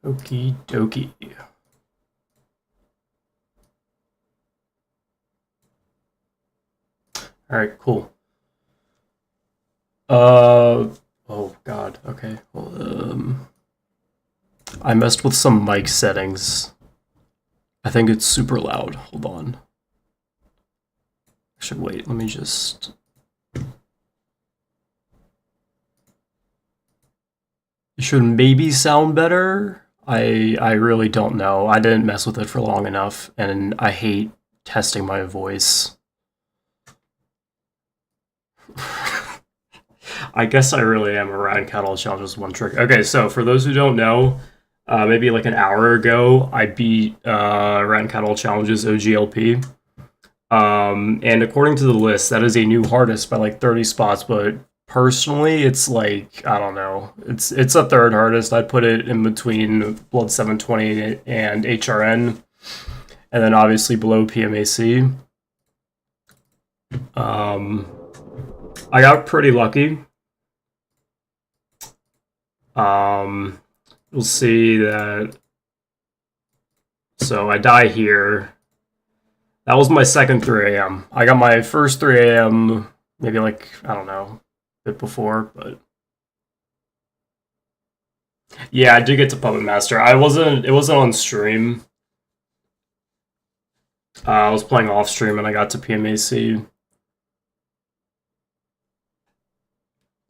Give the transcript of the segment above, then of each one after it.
Okie dokie. Alright, cool. Oh god, okay. Well, I messed with some mic settings. I think it's super loud. Hold on. Actually, wait, let me just... It should maybe sound better. I really don't know. I didn't mess with it for long enough, and I hate testing my voice. I guess I really am a Rad Cattle Challenges one trick. Okay, so for those who don't know, maybe like an hour ago, I beat Rad Cattle Challenges OGLP. And according to the list, that is a new hardest by like 30 spots, but personally, it's like, I don't know. It's a third hardest. I'd put it in between Blood 720 and HRN, and then obviously below PMAC. I got pretty lucky. We'll see that. So I die here. That was my second 3 a.m. I got my first 3 a.m. maybe like, I don't know, a bit before, but yeah, I did get to Puppet Master. It wasn't on stream. I was playing off stream and I got to PMAC.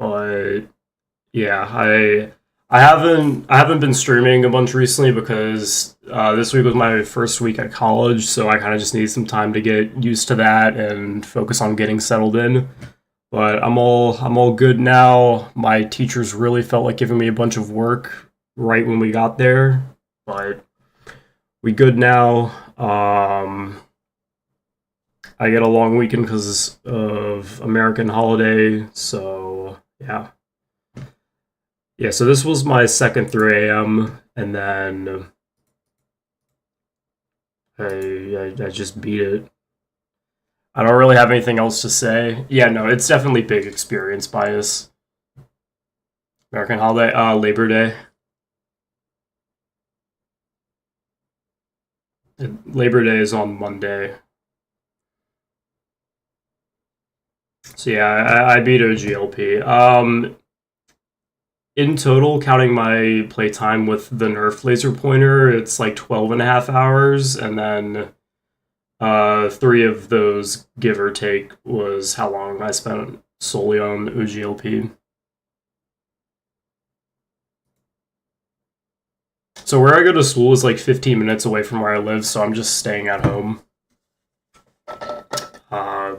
But yeah, I haven't been streaming a bunch recently because this week was my first week at college, so I kind of just need some time to get used to that and focus on getting settled in. But I'm all good now. My teachers really felt like giving me a bunch of work right when we got there, but we good now. I get a long weekend because of American holiday, so yeah. Yeah, so this was my second 3 a.m. and then I just beat it. I don't really have anything else to say. Yeah, no, it's definitely big experience bias. American holiday, Labor Day. Labor Day is on Monday. So yeah, I beat OGLP. In total, counting my playtime with the Nerf laser pointer, it's like 12 and a half hours, and then 3 of those, give or take, was how long I spent solely on OGLP. So where I go to school is like 15 minutes away from where I live, so I'm just staying at home.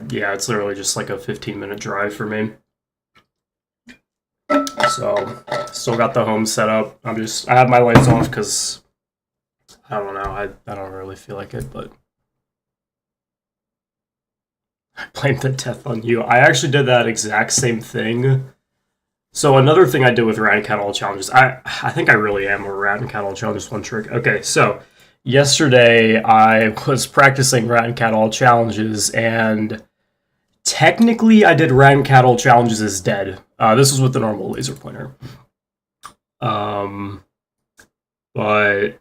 Yeah, it's literally just like a 15-minute drive for me. So, still got the home set up. I have my lights off because, I don't know, I don't really feel like it, but I blame the death on you. I actually did that exact same thing. So another thing I did with Rat and Cattle Challenges, I think I really am a Rat and Cattle Challenges one trick. Okay, so yesterday I was practicing Rat and Cattle Challenges, and technically I did Rat and Cattle Challenges as dead. This was with the normal laser pointer. But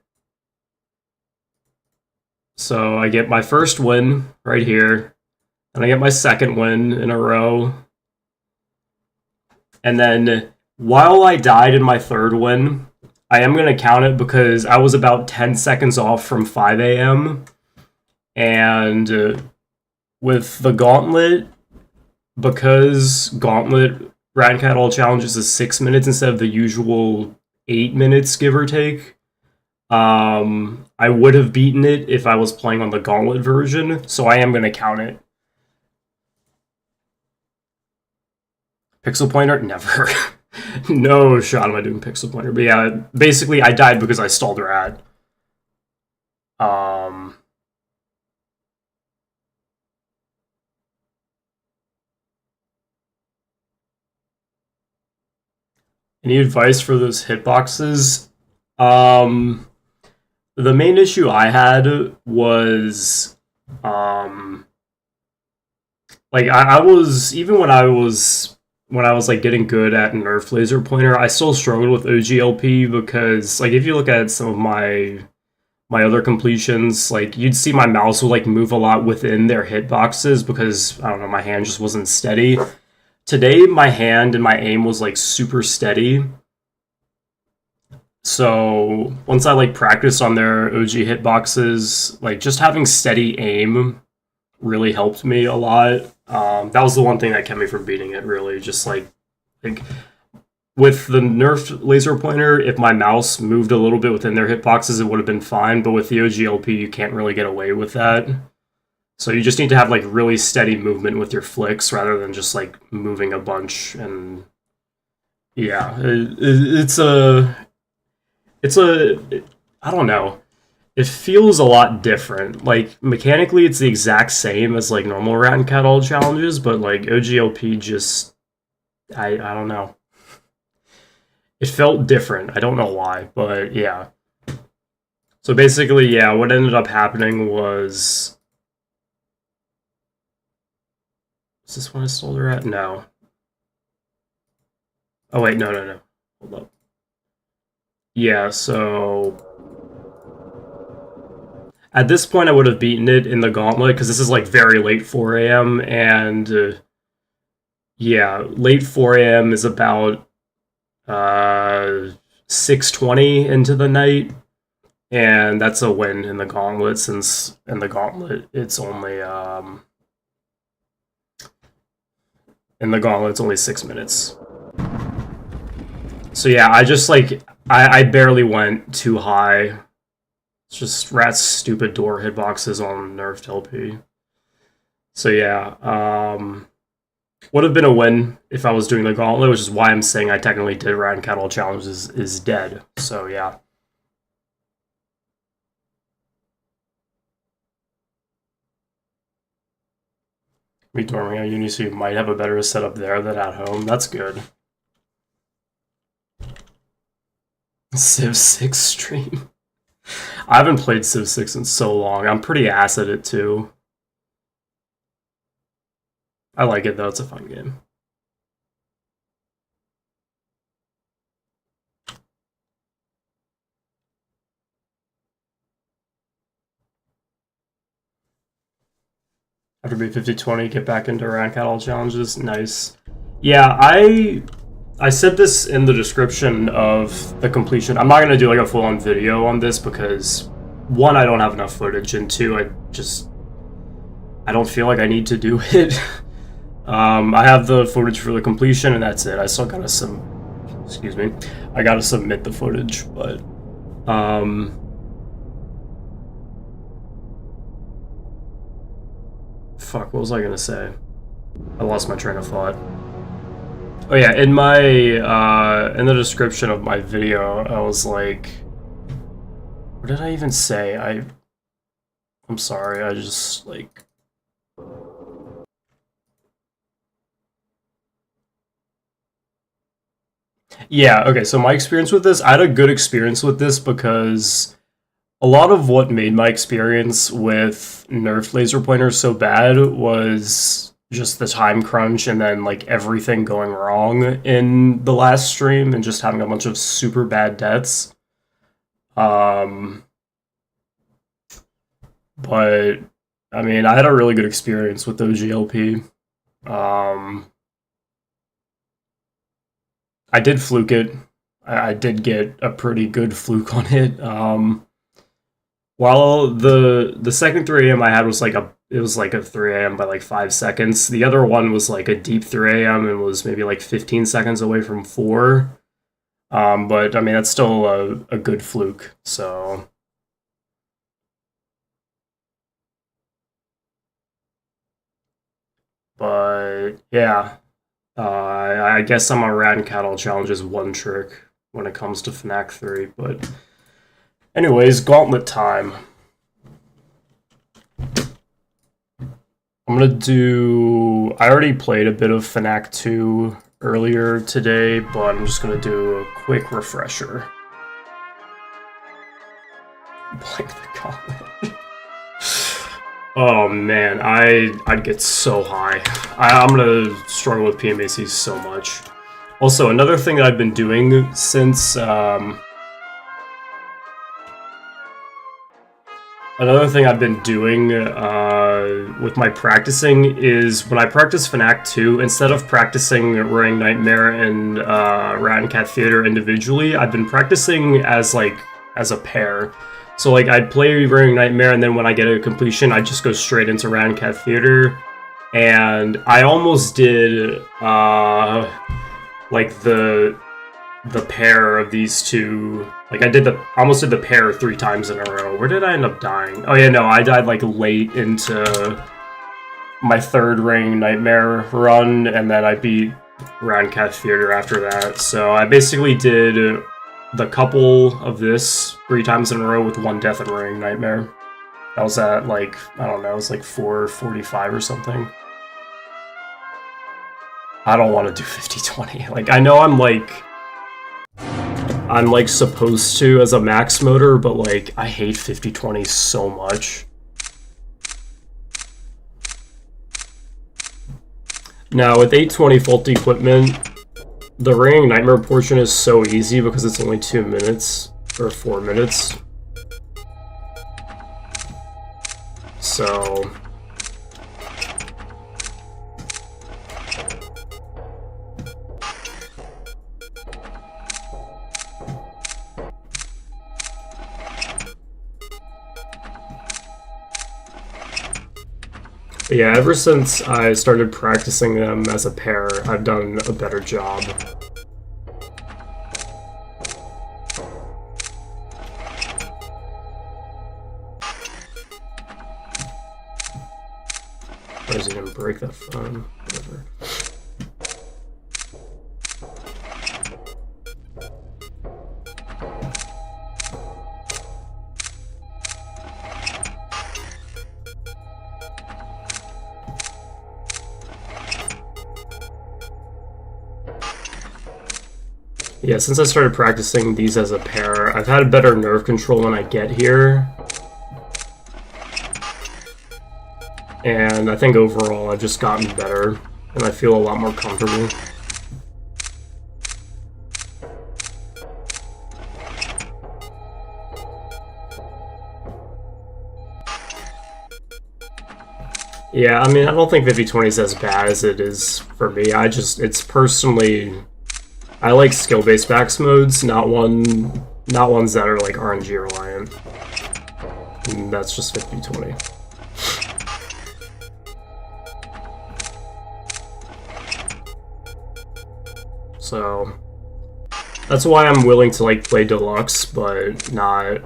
so I get my first win right here, and I get my second win in a row. And then while I died in my third win, I am going to count it because I was about 10 seconds off from 5 a.m. And with the Gauntlet, because Gauntlet Rat Cattle Challenges is 6 minutes instead of the usual 8 minutes, give or take, I would have beaten it if I was playing on the Gauntlet version, so I am going to count it. Pixel pointer? Never. No shot am I doing pixel pointer. But yeah, basically I died because I stalled Rat. Any advice for those hitboxes? The main issue I had was, like, I was, even when I was when I was like getting good at Nerf laser pointer, I still struggled with OGLP because like if you look at some of my other completions, like you'd see my mouse would like move a lot within their hitboxes because I don't know, my hand just wasn't steady. Today my hand and my aim was like super steady. So once I like practiced on their OG hitboxes, like just having steady aim really helped me a lot. That was the one thing that kept me from beating it, really. Just like with the Nerf laser pointer, if my mouse moved a little bit within their hitboxes, it would have been fine. But with the OGLP, you can't really get away with that. So you just need to have like really steady movement with your flicks rather than just like moving a bunch. And yeah, it's a I don't know. It feels a lot different. Like mechanically, it's the exact same as like normal Rat and Cat All challenges, but like OGLP just I don't know. It felt different. I don't know why, but yeah. So basically, yeah, what ended up happening was... Is this one I stole her at? No. Oh wait, no. Hold up. Yeah, so... At this point, I would have beaten it in the Gauntlet, because this is like very late 4 a.m., and... yeah, late 4 a.m. is about 6:20 into the night, and that's a win in the Gauntlet, since in the Gauntlet it's only in the Gauntlet it's only 6 minutes. So yeah, I just like I barely went too high. It's just Rat's stupid door hitboxes on nerfed LP. So yeah, would have been a win if I was doing the Gauntlet, which is why I'm saying I technically did Rat and Cat All challenges is dead. So yeah. Me dorming at uni, so you might have a better setup there than at home. That's good. Civ 6 stream. I haven't played Civ 6 in so long. I'm pretty ass at it too. I like it though, it's a fun game. After beat 50-20, get back into rank at all challenges. Nice. Yeah, I said this in the description of the completion. I'm not gonna do like a full-on video on this because one, I don't have enough footage, and two, I don't feel like I need to do it. I have the footage for the completion, and that's it. I still gotta excuse me. I gotta submit the footage, but fuck, what was I gonna say? I lost my train of thought. Oh yeah, in my in the description of my video, I was like, what did I even say? I'm sorry, I just like... Yeah, okay, so my experience with this, I had a good experience with this because a lot of what made my experience with nerfed laser pointers so bad was just the time crunch and then like everything going wrong in the last stream and just having a bunch of super bad deaths. But I mean, I had a really good experience with OGLP. I did fluke it. I did get a pretty good fluke on it. While the second 3 a.m. I had was like it was like a 3 a.m. by like 5 seconds. The other one was like a deep 3 a.m. and was maybe like 15 seconds away from 4. But I mean that's still a good fluke. So but yeah. I guess I'm a Rat and Cat All challenges one trick when it comes to FNAF 3, but anyways, Gauntlet time. I'm gonna do... I already played a bit of FNAF 2 earlier today, but I'm just gonna do a quick refresher. Blank the Gauntlet. Oh man, I'd get so high. I'm gonna struggle with pmac so much. Also, another thing that I've been doing since another thing I've been doing with my practicing is when I practice FNAF 2, instead of practicing Roaring Nightmare and Rat and Cat Theater individually, I've been practicing as a pair. So like I'd play Roaring Nightmare, and then when I get a completion, I just go straight into Rat and Cat Theater. And I almost did like the pair of these two. Like I almost did the pair 3 times in a row. Where did I end up dying? Oh yeah, no, I died like late into my 3rd Ring Nightmare run, and then I beat Round Cat Theater after that. So I basically did the couple of this 3 times in a row with 1 Death and Ring Nightmare. That was at like, I don't know, it was like 4:45 or something. I don't want to do 50-20. Like, I know I'm like supposed to as a max moder, but like I hate 50-20 so much. Now with 820 faulty equipment, the Ring Nightmare portion is so easy because it's only 2 minutes or 4 minutes. So yeah, ever since I started practicing them as a pair, I've done a better job. Or is he gonna break that phone? Whatever. Yeah, since I started practicing these as a pair, I've had better nerve control when I get here. And I think overall I've just gotten better, and I feel a lot more comfortable. Yeah, I mean, I don't think 50-20 is as bad as it is for me. It's personally... I like skill-based max modes, not ones that are like RNG reliant. And that's just 50-20. So that's why I'm willing to like play deluxe, but not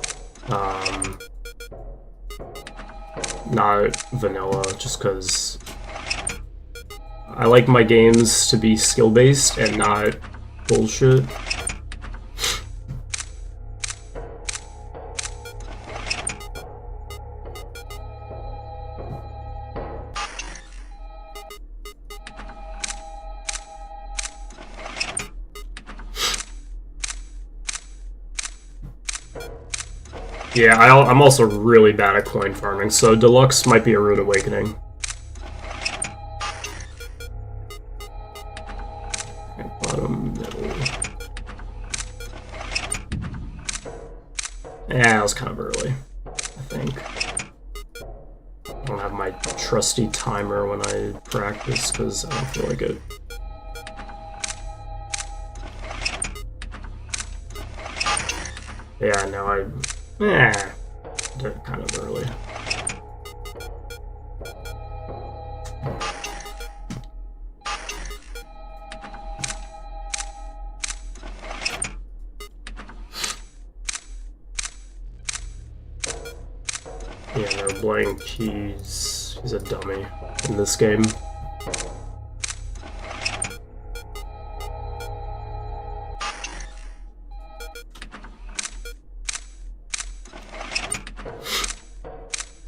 vanilla, just because I like my games to be skill-based and not bullshit. Yeah, I'm also really bad at coin farming, so deluxe might be a rude awakening. Bottom middle. Yeah, that was kind of early, I think. I don't have my trusty timer when I practice because I don't feel like it. Yeah, no, did kind of early. Yeah, no, blank, he's a dummy in this game.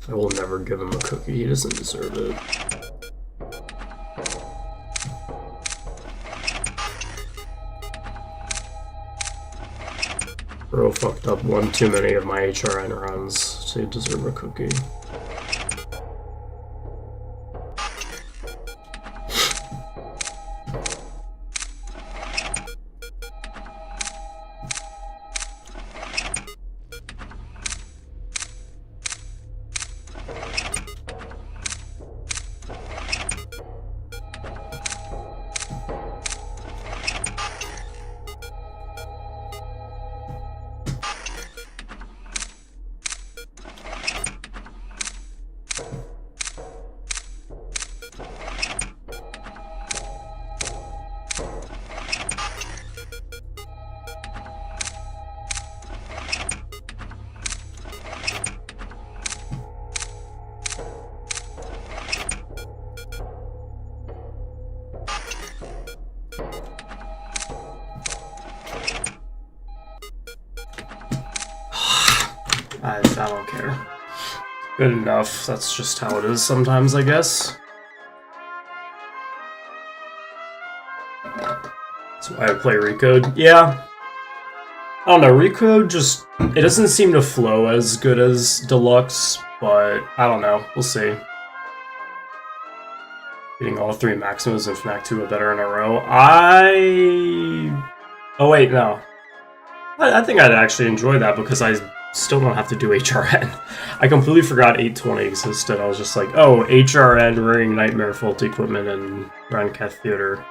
I will never give him a cookie, he doesn't deserve it. Bro fucked up one too many of my HRN runs to deserve a cookie. I don't care. Good enough. That's just how it is sometimes, I guess. That's why I play Recode. Yeah. I don't know, Recode just... It doesn't seem to flow as good as Deluxe, but I don't know. We'll see. Getting all 3 Maximus and FNAF 2 are better in a row. Oh wait, no. I think I'd actually enjoy that because I still don't have to do HRN. I completely forgot 820 existed. I was just like, oh, HRN, Ring, Nightmare, Fault Equipment, and Racac Theater.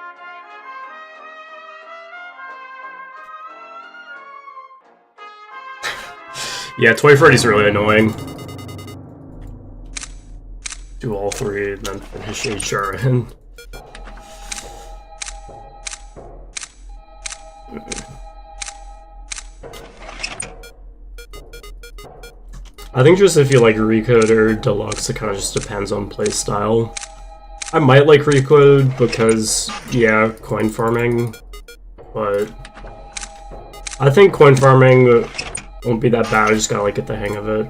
Yeah, Toy Freddy's really annoying. Do all 3 and then finish HRN. I think just if you like Recode or Deluxe, it kind of just depends on playstyle. I might like Recode because, yeah, coin farming, but I think coin farming won't be that bad. I just gotta like get the hang of it.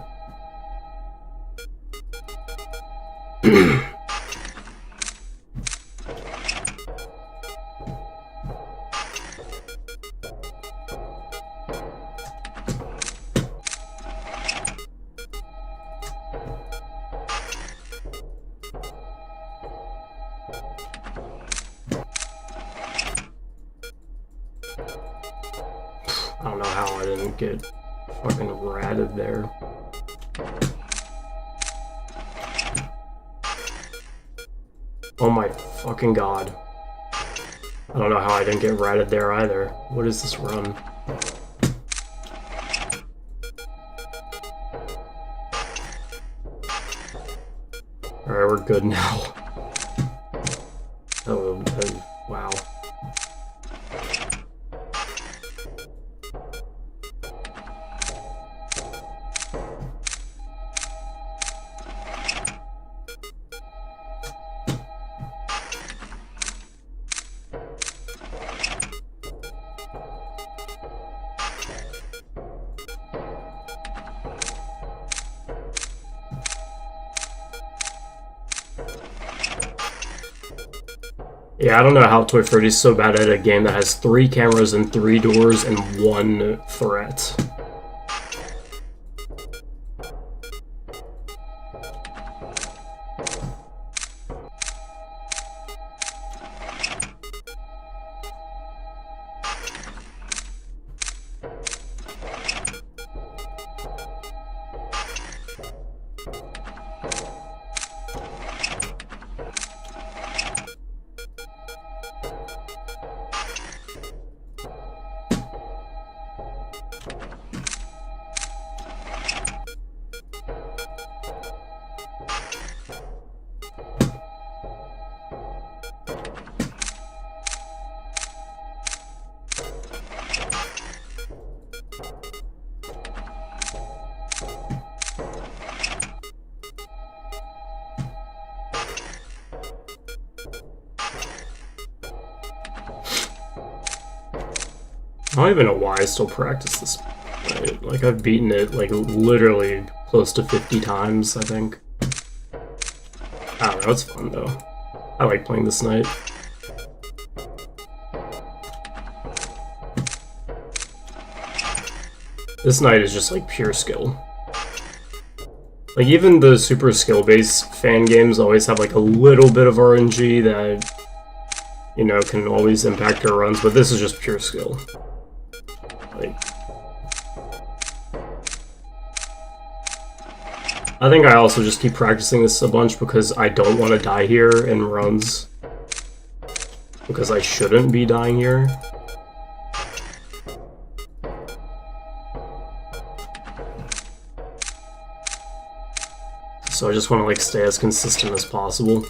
I don't know how I didn't get fucking ratted there. Oh my fucking god. I don't know how I didn't get ratted there either. What is this run? Alright, we're good now. Oh, wow. Yeah, I don't know how Toy Freddy's so bad at a game that has 3 cameras and 3 doors and 1 threat. I don't even know why I still practice this. Right? Like, I've beaten it, like, literally close to 50 times, I think. I don't know, it's fun, though. I like playing this night. This night is just, like, pure skill. Like, even the super skill-based fan games always have, like, a little bit of RNG that, you know, can always impact your runs, but this is just pure skill. Like, I think I also just keep practicing this a bunch because I don't want to die here in runs. Because I shouldn't be dying here. So I just want to, like, stay as consistent as possible.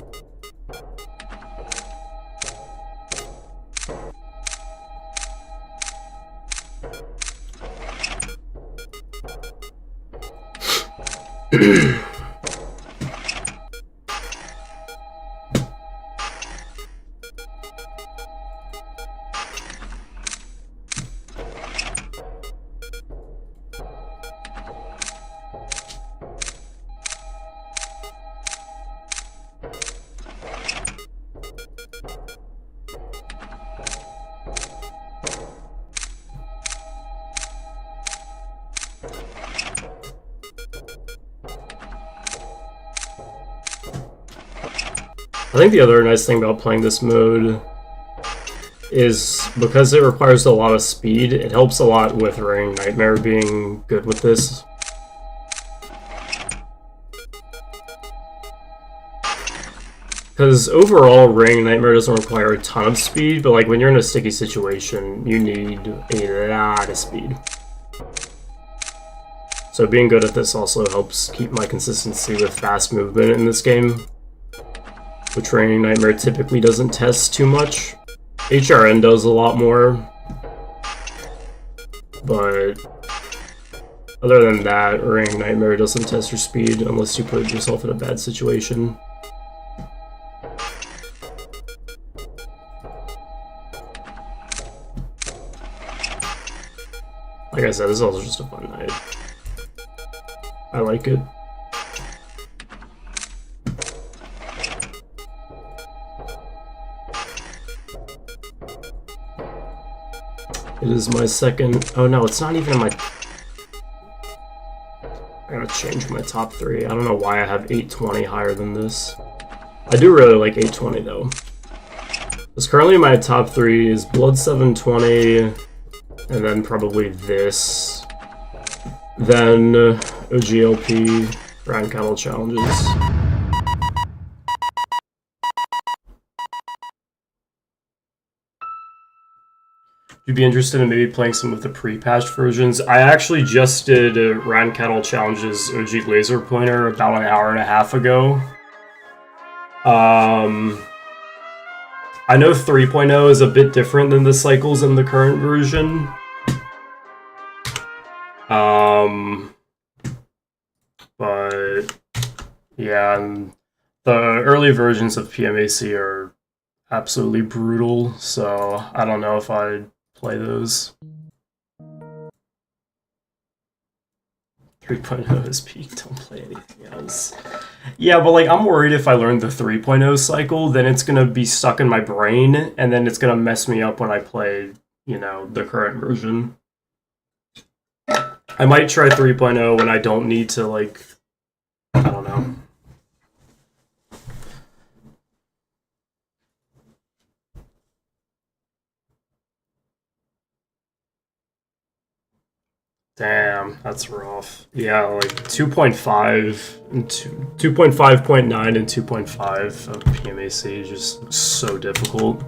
I think the other nice thing about playing this mode is because it requires a lot of speed, it helps a lot with Ring Nightmare being good with this. Because overall, Ring Nightmare doesn't require a ton of speed, but like when you're in a sticky situation, you need a lot of speed. So being good at this also helps keep my consistency with fast movement in this game, which Ring Nightmare typically doesn't test too much. HRN does a lot more, but other than that, Ring Nightmare doesn't test your speed unless you put yourself in a bad situation. Like I said, this is also just a fun night. I like it. It is my second... Oh no, it's not even in my... I gotta change my top 3. I don't know why I have 820 higher than this. I do really like 820 though. Because currently my top 3 is Blood 720... and then probably this, then OGLP, Round Cattle Challenges. You'd be interested in maybe playing some of the pre-patched versions? I actually just did Round Cattle Challenges OG Laser Pointer about an hour and a half ago. I know 3.0 is a bit different than the cycles in the current version. But yeah, and the early versions of PMAC are absolutely brutal, so I don't know if I'd play those. 3.0 is peak, don't play anything else. Yeah, but like I'm worried if I learn the 3.0 cycle, then it's gonna be stuck in my brain, and then it's gonna mess me up when I play, you know, the current version. I might try 3.0 when I don't need to, like, I don't know. Damn, that's rough. Yeah, like 2.5 and 2.5.9 and 2.5 of PMAC is just so difficult.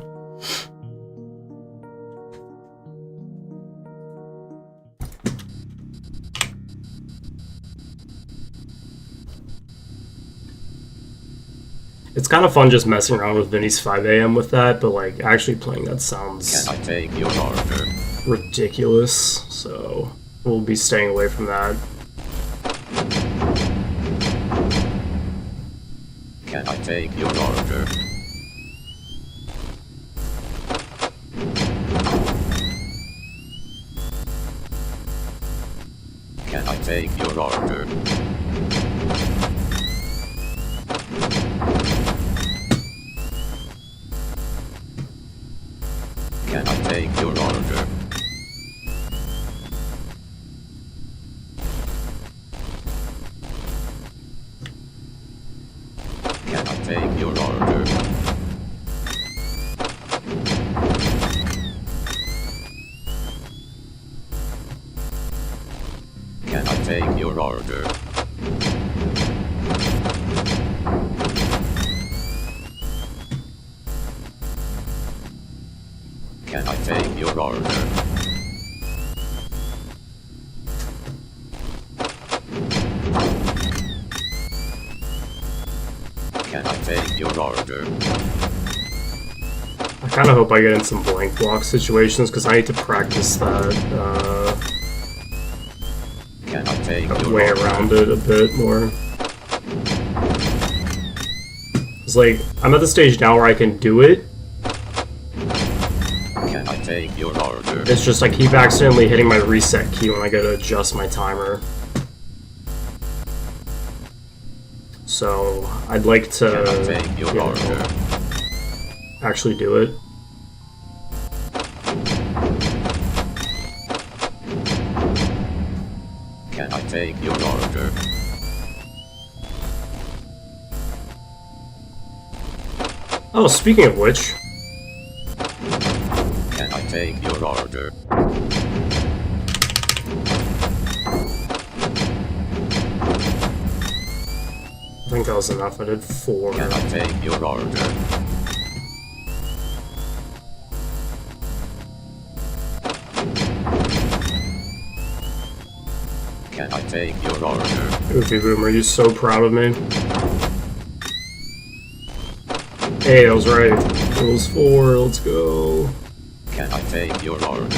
It's kind of fun just messing around with Vinny's 5 AM with that, but like actually playing that sounds Can I take your order? Ridiculous, so we'll be staying away from that. Can I take your order? Can I take your order? Can I take your order? Can I take your order? Can I take your order? Can I take your order? Can I take your order? I kind of hope I get in some blank block situations because I need to practice that Can I take your way order? around it a bit more. It's like, I'm at the stage now where I can do it. Can I take your order? It's just I keep accidentally hitting my reset key when I go to adjust my timer. So I'd like to Can I take your order? actually do it. Can I take your order? Oh, speaking of which... Can I take your order? I think that was enough. I did 4. Can I take your order? Can I take your order? Goofy Boomer, you so proud of me. Hey, I was right. It was 4. Let's go. Can I take your order?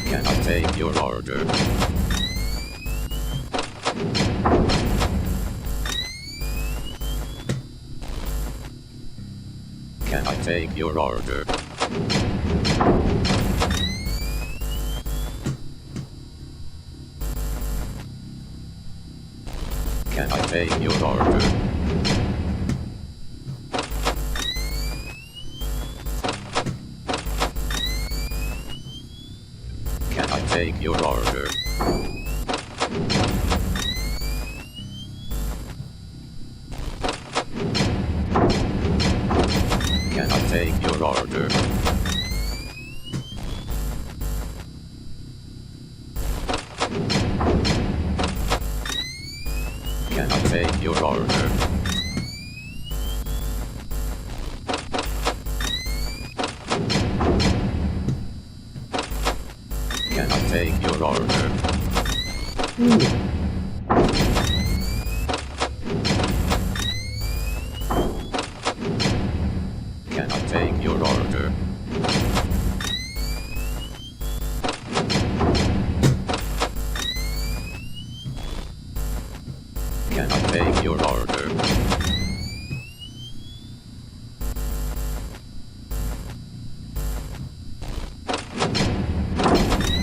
Can I take your order? Can I take your order? Can I take your order? Can I take your order? Can I take your order? Can I take your order? Can I take your order? Can I take your order? Can I take your order?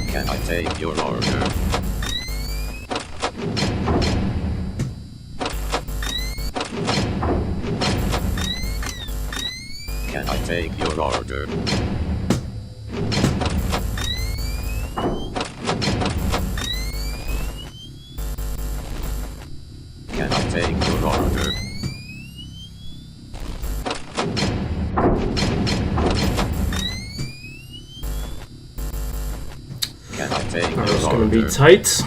Can I take your order? Can I take your order? Can I take your order? Can I take your order? It's gonna be tight.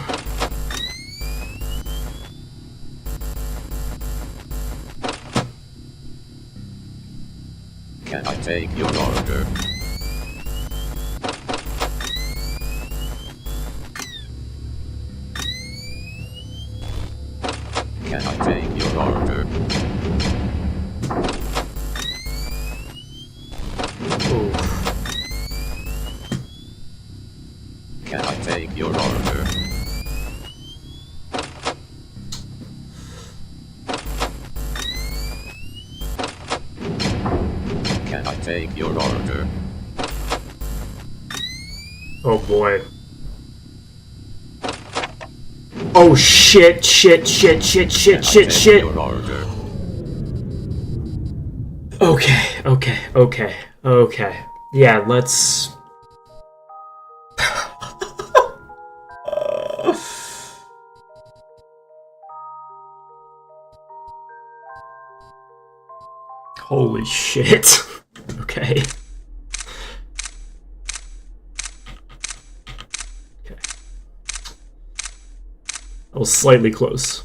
Can I take your order? Can I take your order? Ooh. Can I take your order? Can I take your order? Oh boy. Oh shit, shit, shit, shit, shit, shit, shit. Your order. Okay, okay, okay, okay. Yeah, let's... Holy shit. Okay. Okay. I was slightly close.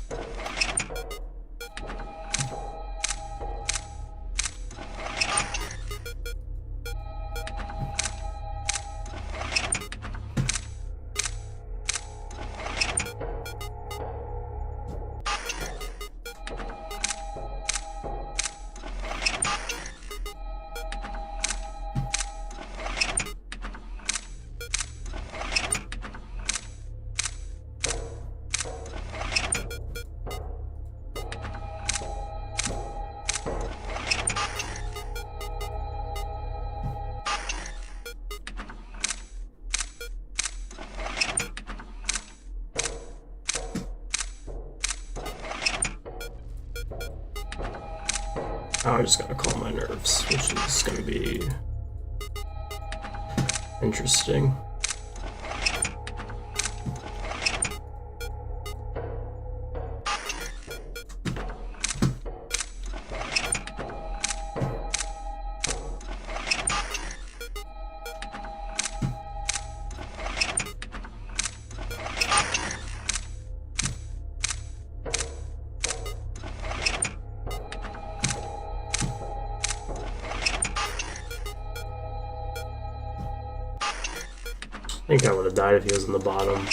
I just gotta calm my nerves, which is gonna be interesting. I think I would have died if he was in the bottom.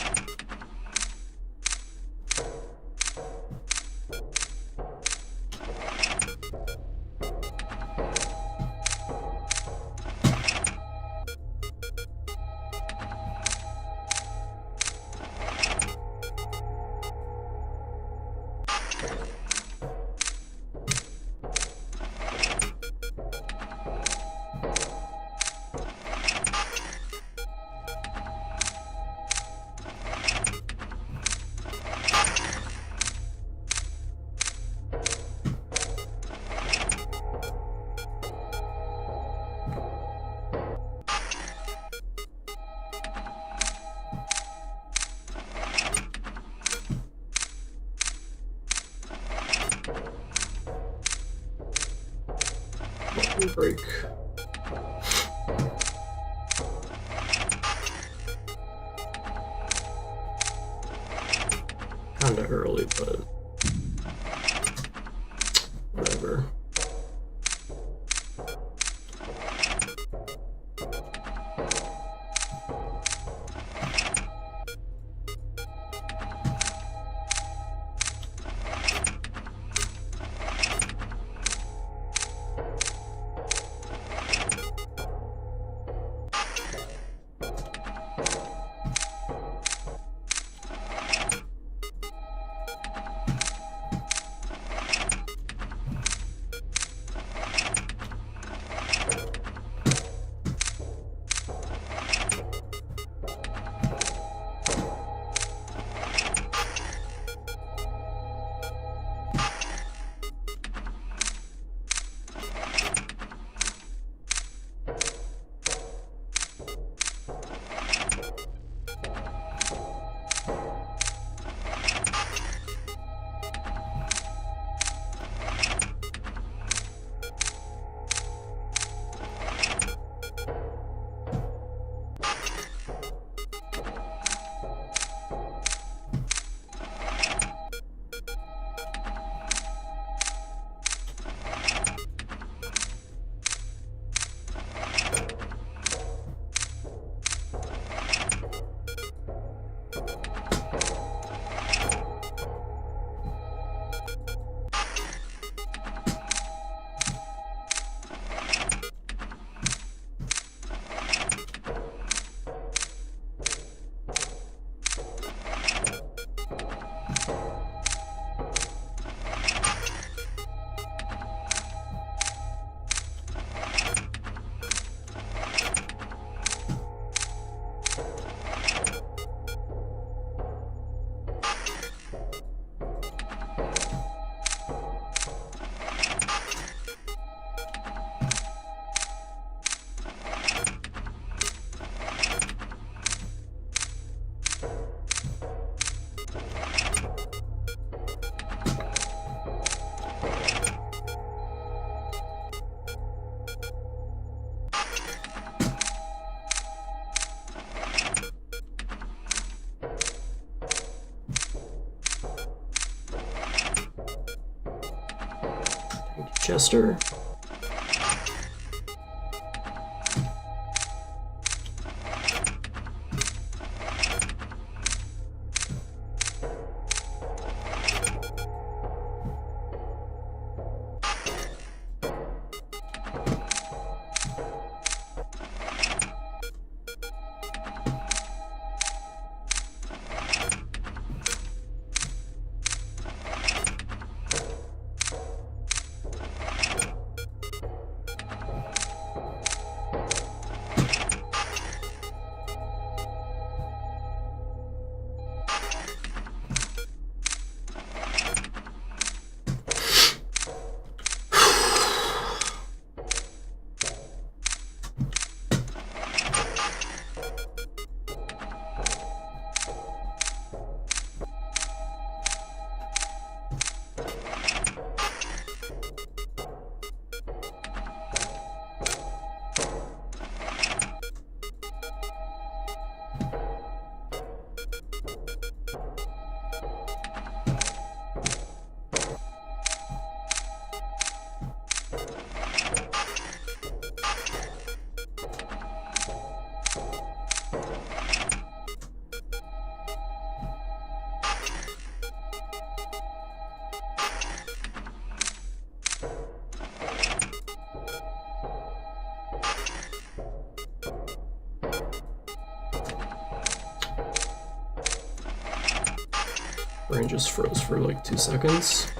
Break. Kinda early, but whatever. Chester. Brain just froze for like 2 seconds.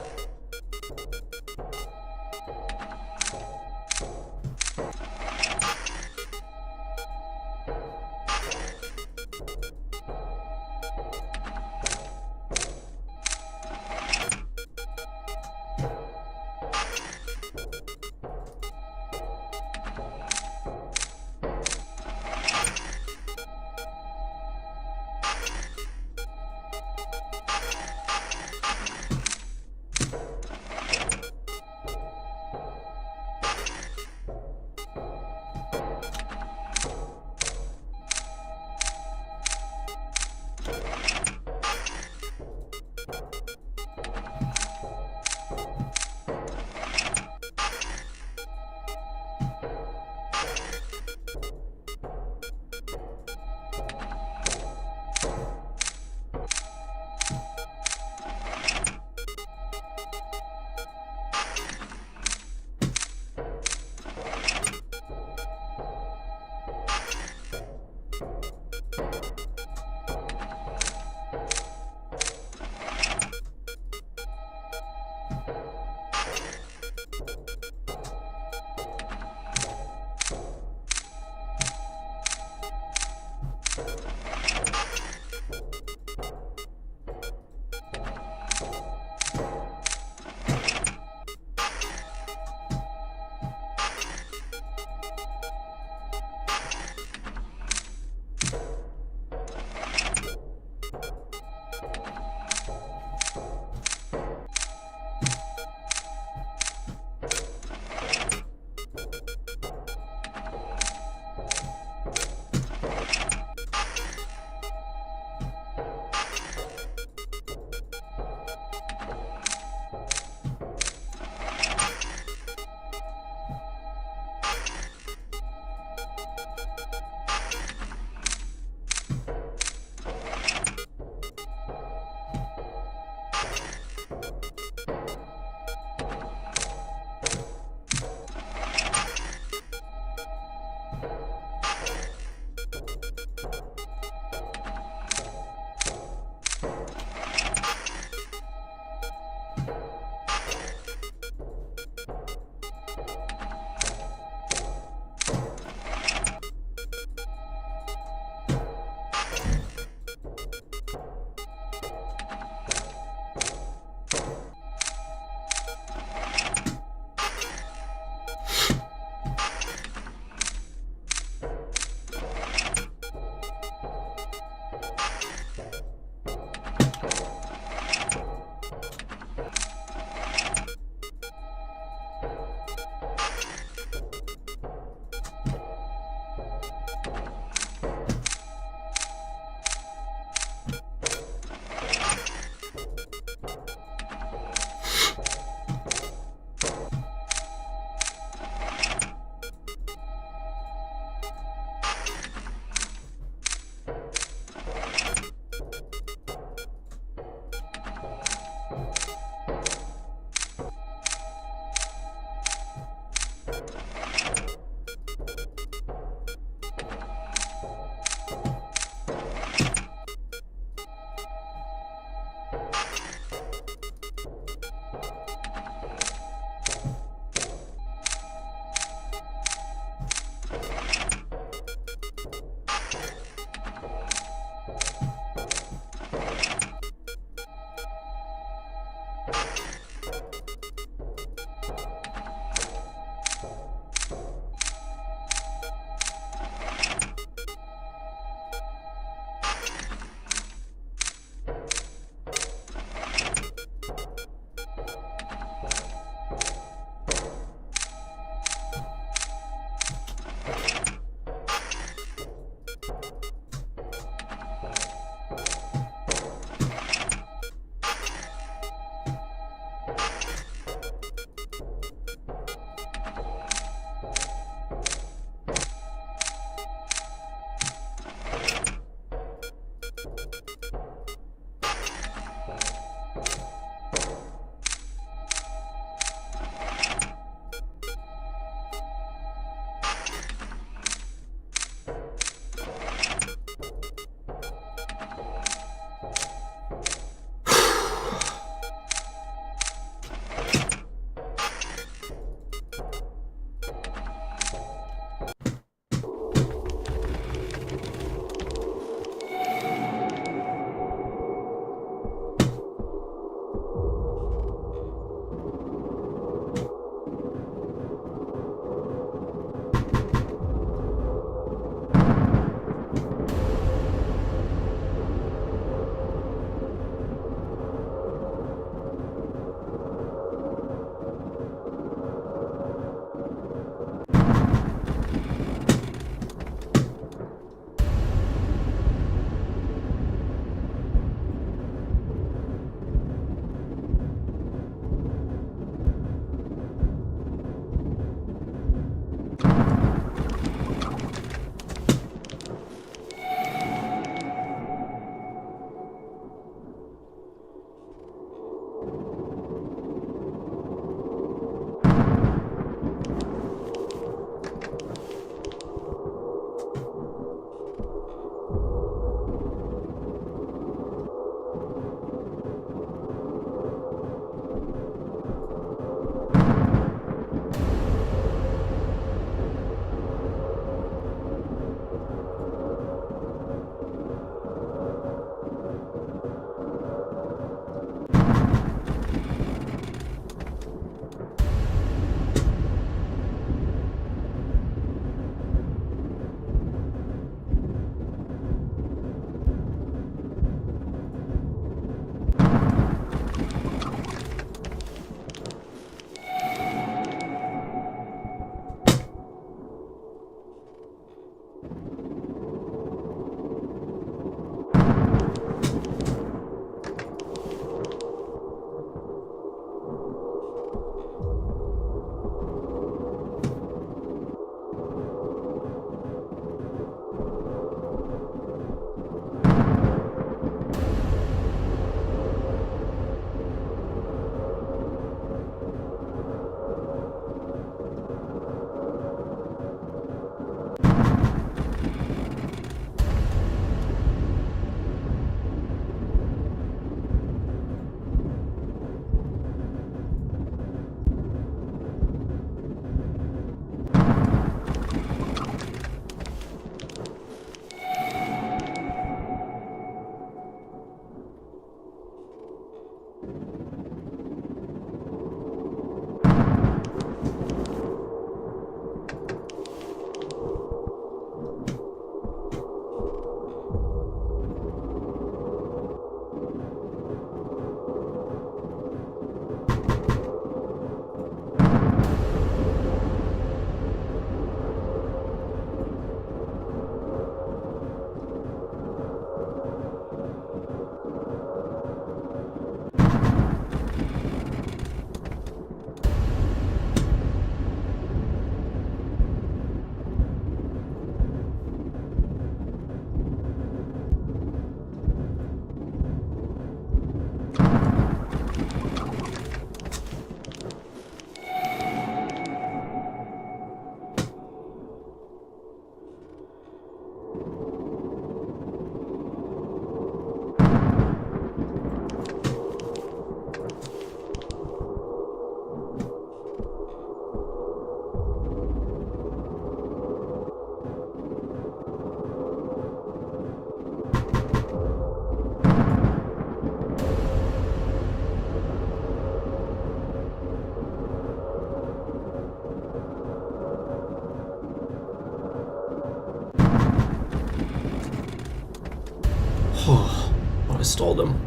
Oh, I stalled him.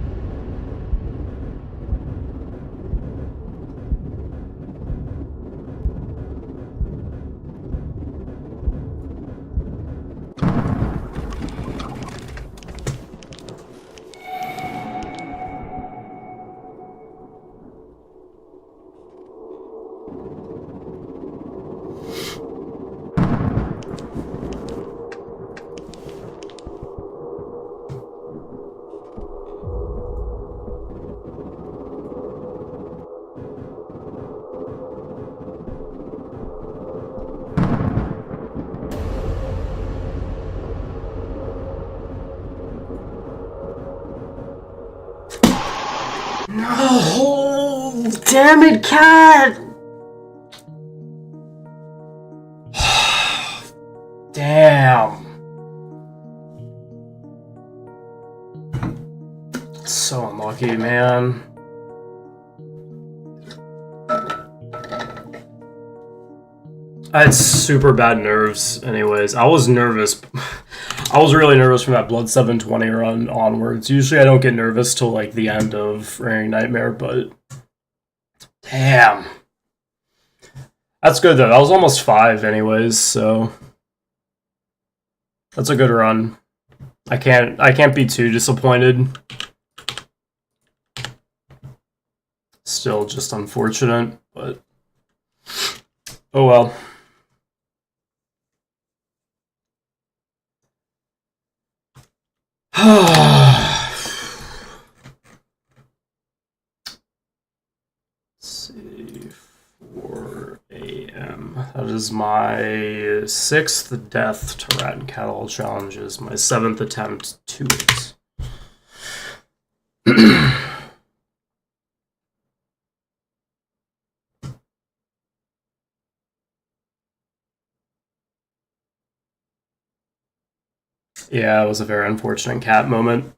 No! Damn it, cat! Damn. So unlucky, man. I had super bad nerves anyways. I was nervous. I was really nervous from that Blood 720 run onwards. Usually I don't get nervous till like the end of Reigning Nightmare, but damn. That's good though. That was almost 5 anyways, so that's a good run. I can't be too disappointed. Still just unfortunate, but oh well. Let's see, 4 a.m. That is my 6th death to Rat and Cattle challenges, my 7th attempt to it. Yeah, it was a very unfortunate cat moment.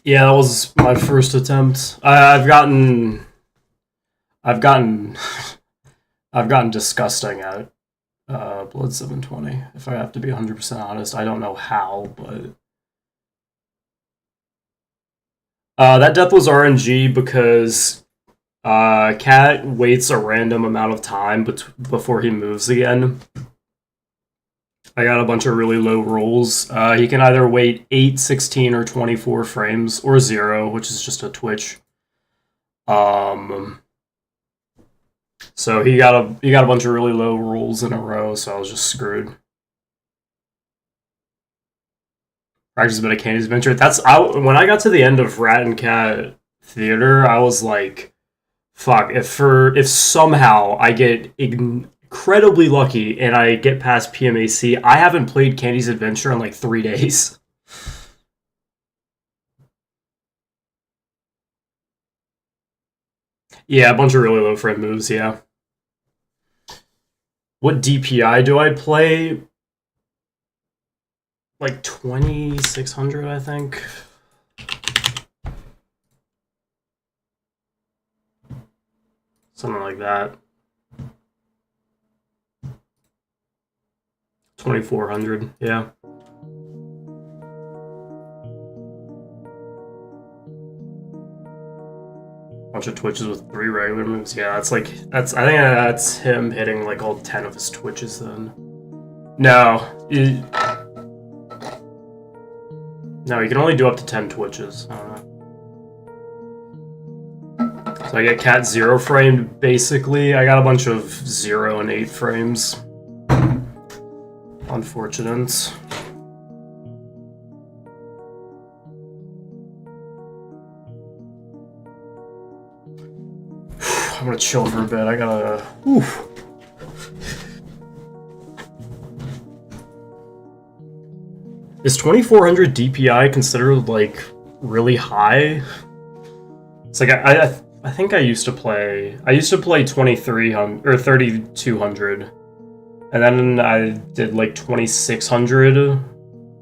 Yeah, that was my first attempt. I've gotten disgusting at Blood 720. If I have to be 100% honest, I don't know how, but that death was RNG because Cat waits a random amount of time before he moves again. I got a bunch of really low rolls. He can either wait 8, 16, or 24 frames, or 0, which is just a twitch. So he got a bunch of really low rolls in a row, so I was just screwed. Practice a bit of Candy's Adventure. When I got to the end of Rat and Cat Theater, I was like, fuck, if somehow I get incredibly lucky and I get past PMAC, I haven't played Candy's Adventure in like 3 days. Yeah, a bunch of really low frame moves, yeah. What DPI do I play? Like 2600, I think. Something like that. 2400, yeah. Bunch of twitches with 3 regular moves. Yeah, I think that's him hitting like all 10 of his twitches then. No, you can only do up to 10 twitches. I don't know. So I get Cat 0 framed basically. I got a bunch of 0 and 8 frames. Unfortunate. I'm gonna chill for a bit. I gotta. Oof. Is 2400 DPI considered like really high? It's like I think I used to play 2300 or 3200, and then I did like 2600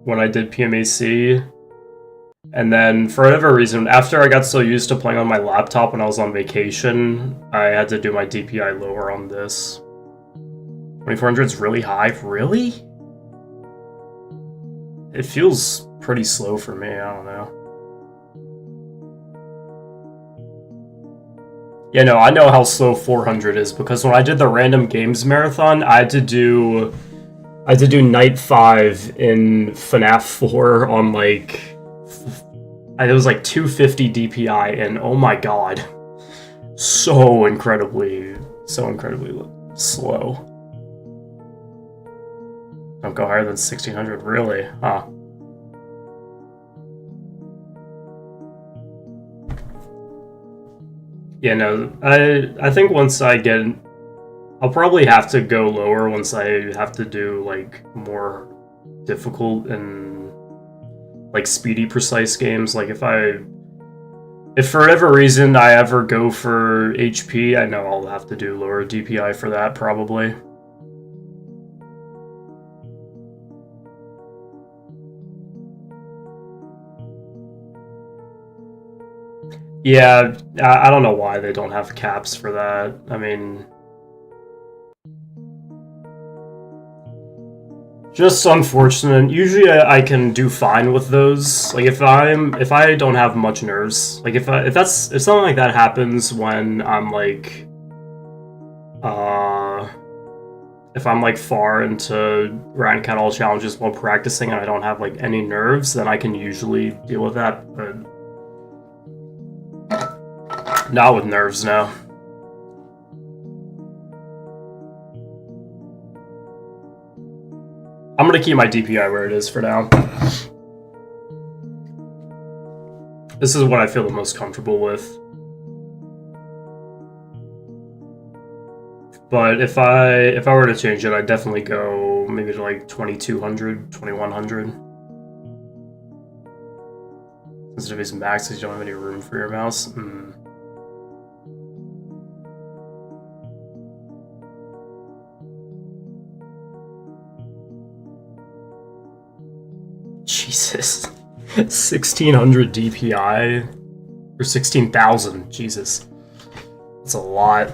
when I did PMAC, And then, for whatever reason, after I got so used to playing on my laptop when I was on vacation, I had to do my DPI lower on this. 2400 is really high? Really? It feels pretty slow for me, I don't know. Yeah, no, I know how slow 400 is, because when I did the random games marathon, I had to do night 5 in FNAF 4 on like... It was like 250 DPI, and oh my god. So incredibly slow. Don't go higher than 1600, really? Huh. Yeah, no, I think once I get... I'll probably have to go lower once I have to do, like, more difficult and, like, speedy, precise games. Like, if for whatever reason I ever go for HP, I know I'll have to do lower DPI for that, probably. Yeah, I don't know why they don't have caps for that. I mean... just unfortunate. Usually I can do fine with those. Like if I don't have much nerves, like if something like that happens when I'm like if I'm like far into racac all challenges while practicing and I don't have like any nerves, then I can usually deal with that, but not with nerves now. I'm gonna keep my DPI where it is for now. This is what I feel the most comfortable with. But if I were to change it, I'd definitely go maybe to like 2200, 2100. Sensitivity is max because you don't have any room for your mouse. Jesus. 1600 DPI? Or 16,000, Jesus. That's a lot.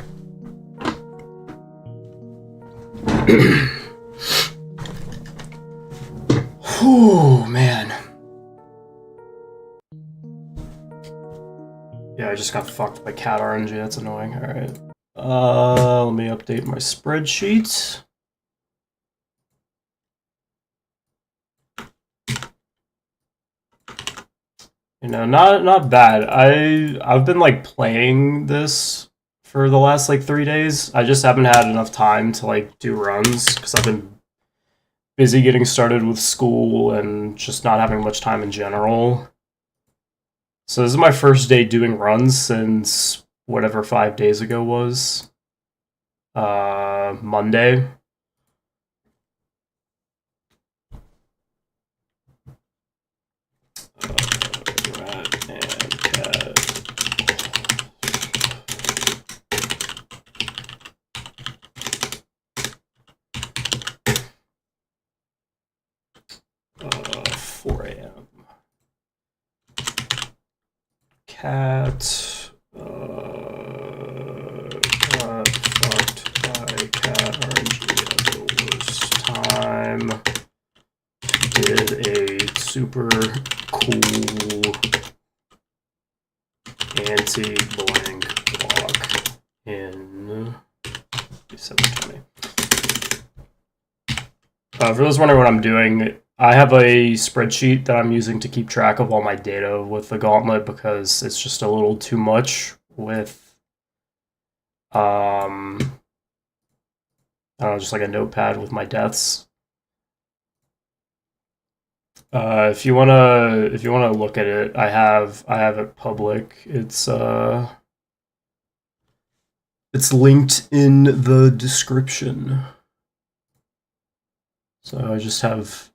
Whew, man. Yeah, I just got fucked by cat RNG, that's annoying. Alright. Let me update my spreadsheet. You know, not bad. I've been like playing this for the last like 3 days. I just haven't had enough time to like do runs because I've been busy getting started with school and just not having much time in general. So this is my first day doing runs since whatever 5 days ago was. Monday. Rat and cat. 4 a.m. Cat got fucked by cat RNG at the worst time. Did a super cool anti-blank block in 720. For those wondering what I'm doing, I have a spreadsheet that I'm using to keep track of all my data with the Gauntlet because it's just a little too much with, I don't know, just like a notepad with my deaths. If you wanna look at it, I have it public. It's linked in the description. So I just have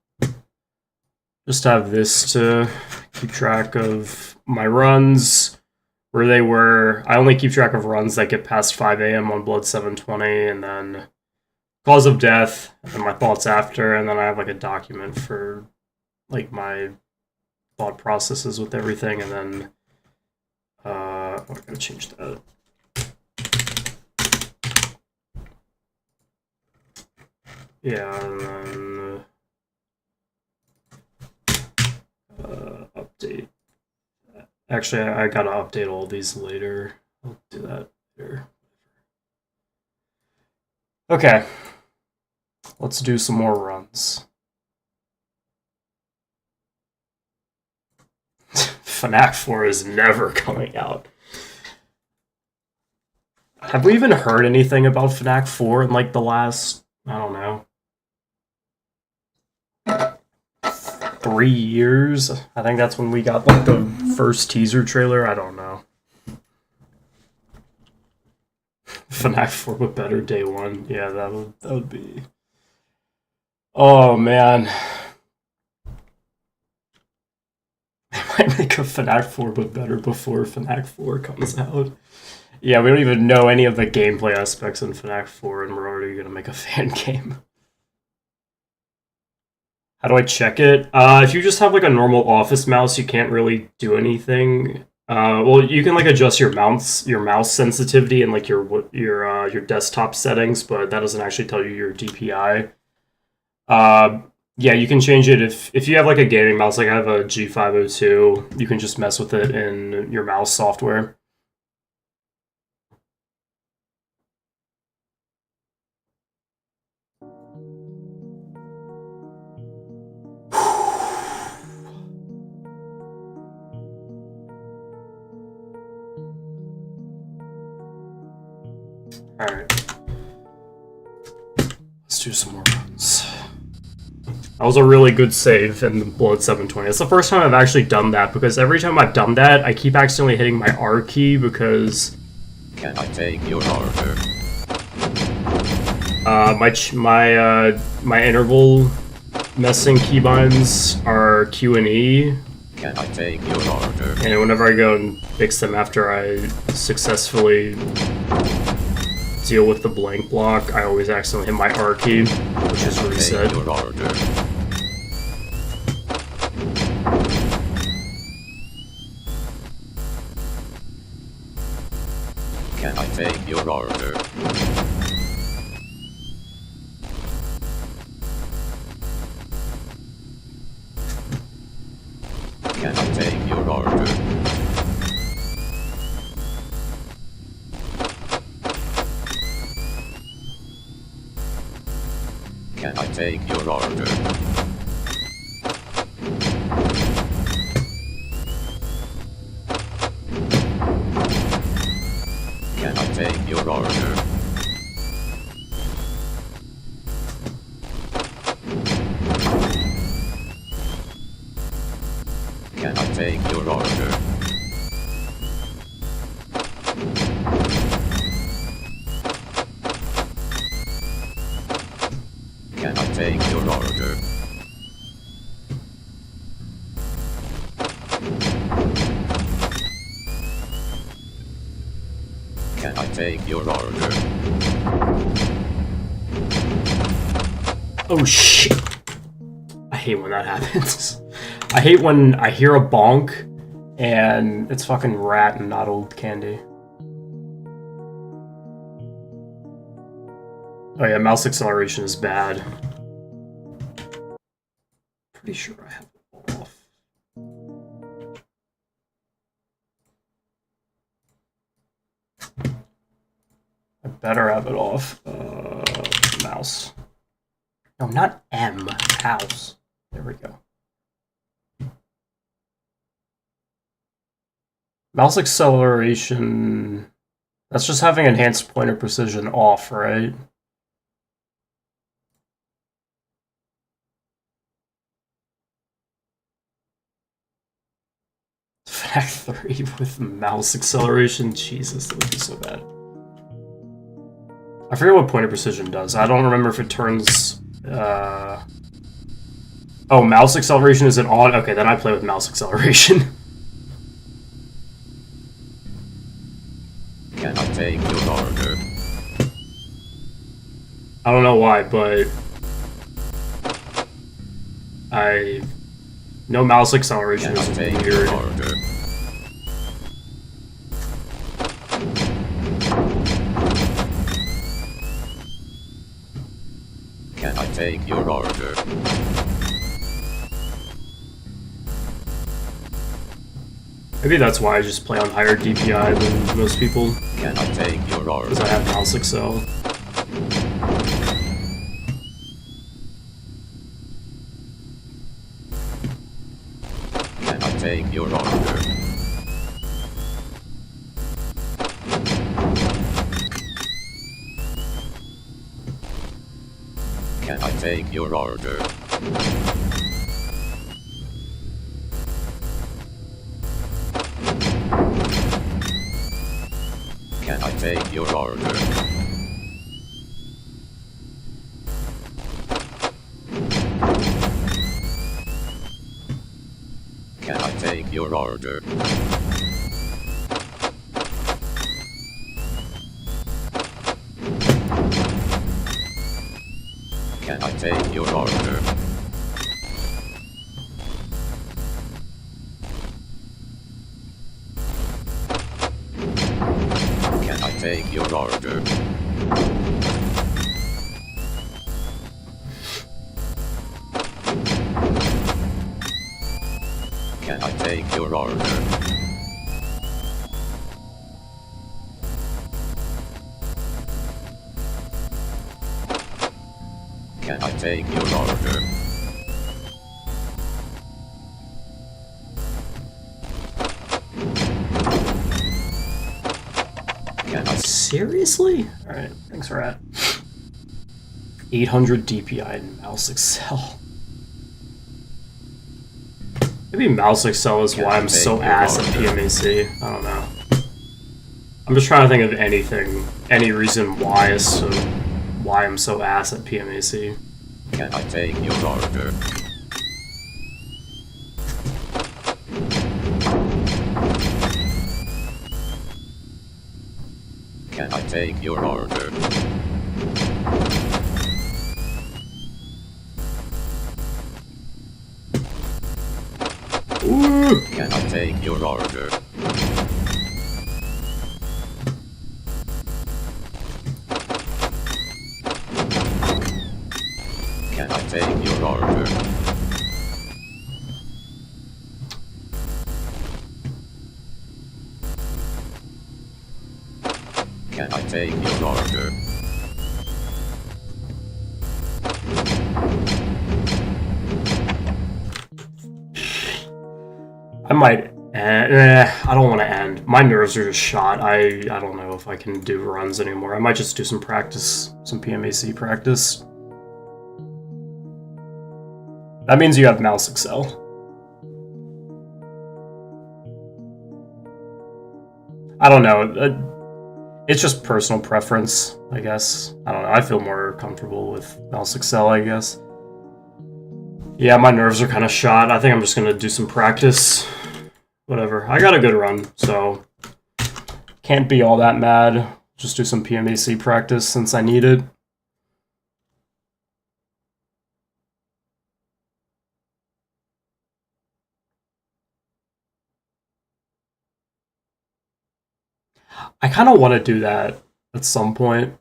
this to keep track of my runs, where they were. I only keep track of runs that get past 5 a.m. on Blood 720, and then cause of death, and my thoughts after, and then I have like a document for like my thought processes with everything, and then I gotta change that. Yeah, and then update. Actually, I gotta update all these later. I'll do that later. Okay, let's do some more runs. FNAF 4 is never coming out. Have we even heard anything about FNAF 4 in like the last, I don't know, 3 years? I think that's when we got like the first teaser trailer. I don't know. FNAF 4 with better day one. Yeah, that would be. Oh man. I might make a FNAF 4 but better before FNAF 4 comes out. Yeah, we don't even know any of the gameplay aspects in FNAF 4 and we're already gonna make a fan game. How do I check it? If you just have like a normal office mouse, you can't really do anything. Well, you can like adjust your mouse sensitivity and like your desktop settings, but that doesn't actually tell you your DPI. Yeah, you can change it if you have like a gaming mouse, like I have a G502, you can just mess with it in your mouse software. Alright. Let's do some more runs. That was a really good save in Blood 720. It's the first time I've actually done that, because every time I've done that, I keep accidentally hitting my R key because... Can I take your order? My interval messing keybinds are Q and E. Can I take your order? And whenever I go and fix them after I successfully deal with the blank block, I always accidentally hit my R key, which is reset. Take your order. Can I take your order? Can I take your order? Can I take your order? Can I take your order? Can I take your order? Can I take your order? Can I take your order? Oh shit! I hate when that happens. I hate when I hear a bonk and it's fucking rat and not old candy. Oh yeah, mouse acceleration is bad. Pretty sure I have it off. I better have it off. Mouse. No, not M. Mouse. There we go. Mouse acceleration... That's just having enhanced pointer precision off, right? FNAF 3 with mouse acceleration? Jesus, that would be so bad. I forget what pointer precision does. I don't remember if it turns... Oh, mouse acceleration isn't on? Okay, then I play with mouse acceleration. Can I take your order? I don't know why, but... I No mouse acceleration Can I is take weird. your order? Can I take your order? Maybe that's why I just play on higher DPI than most people, Can I take your order? because I have mouse excel. Can I take your order? Can I take your order? Can I take your order? Can I take your order? Can I take your order? Can I take your order? Can I take your order? Can I take your order? Can I Seriously? Alright, thanks for that. 800 DPI in mouse excel. Maybe mouse excel is why I'm so ass at pmac. I don't know. I'm just trying to think of anything, any reason why as to why I'm so ass at pmac. Can I take your order? Can I take your order? Ooh! Can I take your order? Can I take your order? Can I take your order? I might I don't want to end. My nerves are just shot. I don't know if I can do runs anymore. I might just do some practice, some pmac practice. That means you have mouse excel. I don't know. It's just personal preference, I guess. I don't know. I feel more comfortable with mouse excel, I guess. Yeah, my nerves are kind of shot. I think I'm just gonna do some practice. Whatever. I got a good run, so can't be all that mad. Just do some pmac practice since I need it. I kind of want to do that at some point.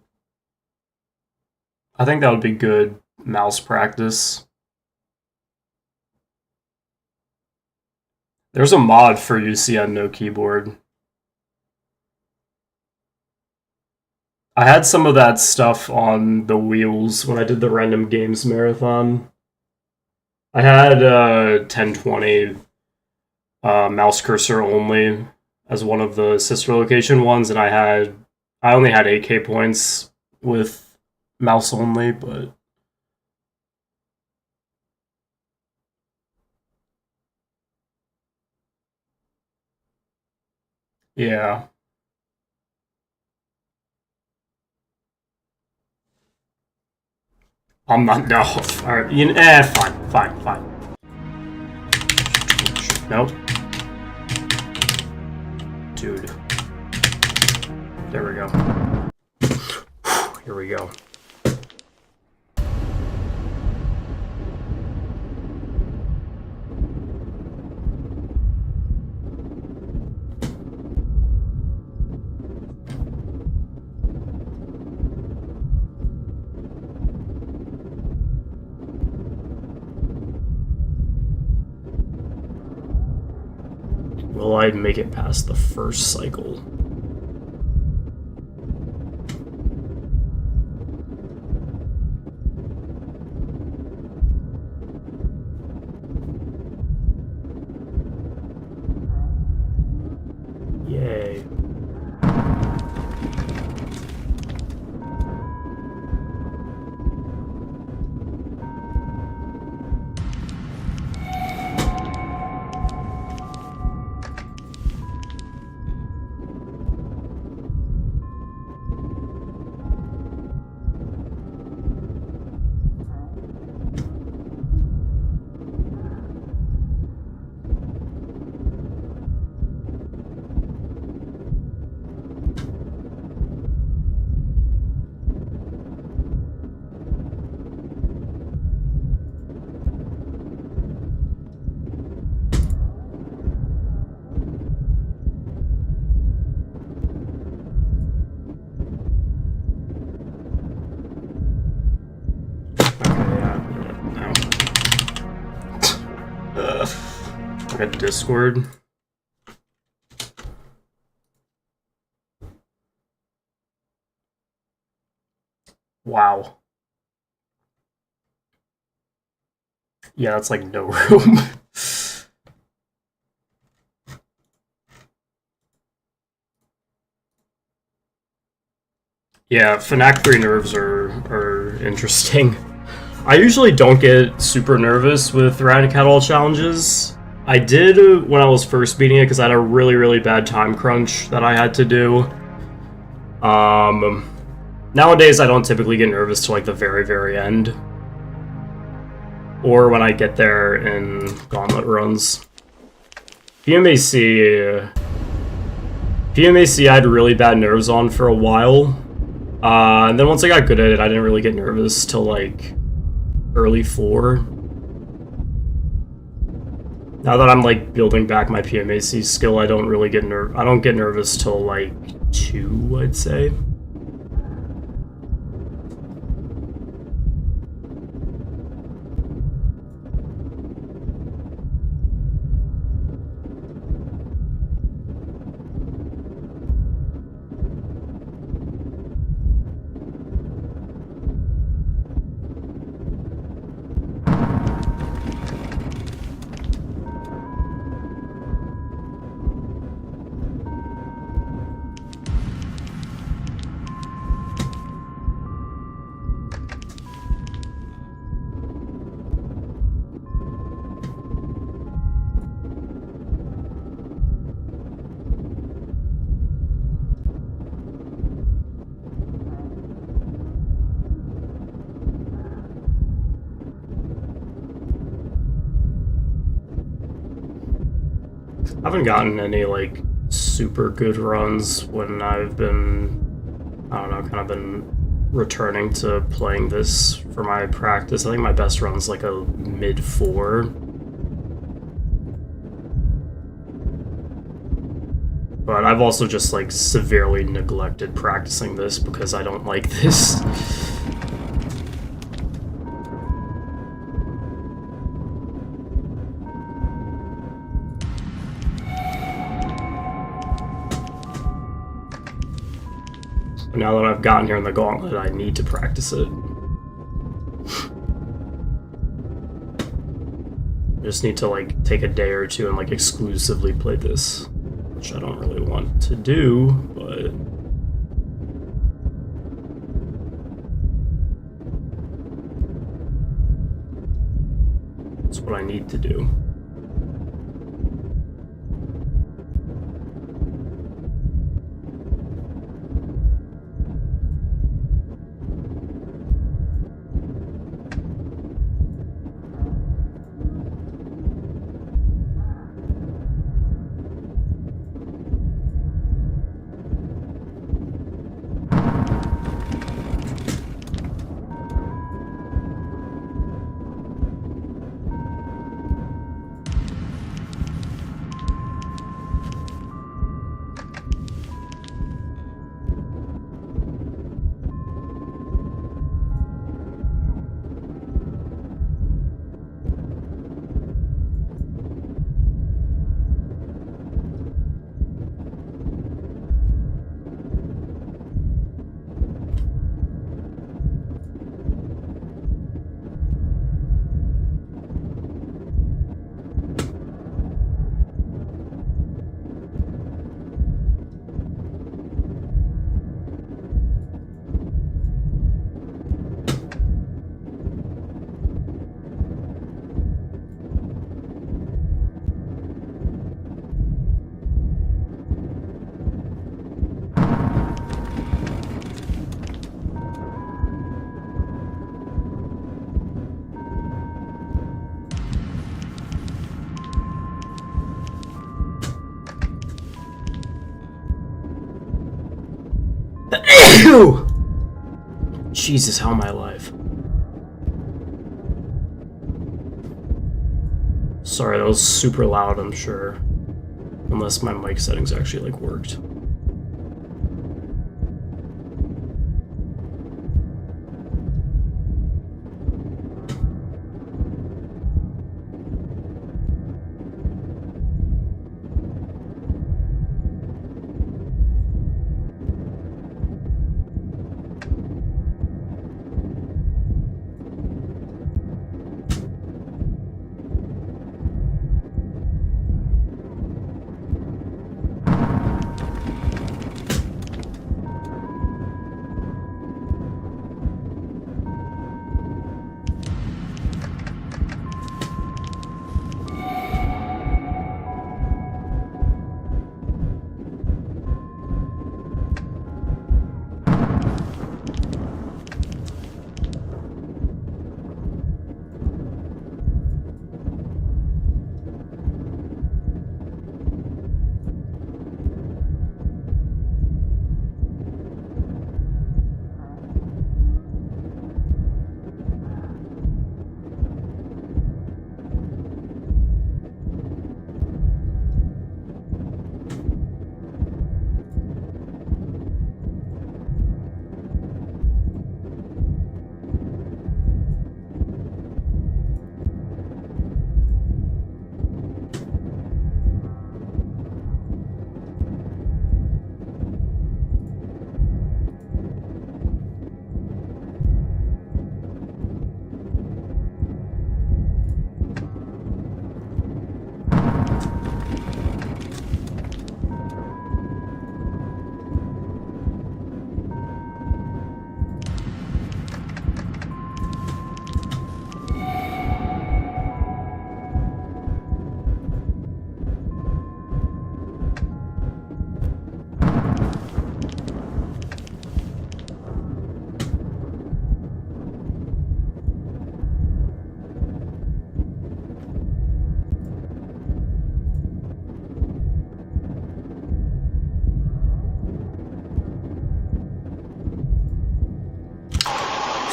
I think that would be good mouse practice. There's a mod for UC on no keyboard. I had some of that stuff on the wheels when I did the random games marathon. I had 1020 mouse cursor only as one of the sister location ones, and I only had 8k points with mouse only, but yeah. I'm not, no. Alright, fine. Nope. Dude. There we go. Here we go. Will I make it past the first cycle? Yay. At Discord. Wow. Yeah, that's like no room. Yeah, FNAF 3 nerves are interesting. I usually don't get super nervous with Radical challenges. I did when I was first beating it because I had a really, really bad time crunch that I had to do. Nowadays, I don't typically get nervous till like the very, very end. Or when I get there in Gauntlet runs. PMAC I had really bad nerves on for a while. And then once I got good at it, I didn't really get nervous till like early 4. Now that I'm like building back my pmac skill, I don't really get I don't get nervous till like 2, I'd say. I haven't gotten any like super good runs when I've been, I don't know, kind of been returning to playing this for my practice. I think my best run's like a mid 4. But I've also just like severely neglected practicing this because I don't like this. Now that I've gotten here in the Gauntlet, I need to practice it. I just need to like take a day or two and like exclusively play this, which I don't really want to do, but it's what I need to do. Jesus, how am I alive? Sorry, that was super loud, I'm sure. Unless my mic settings actually, like, worked.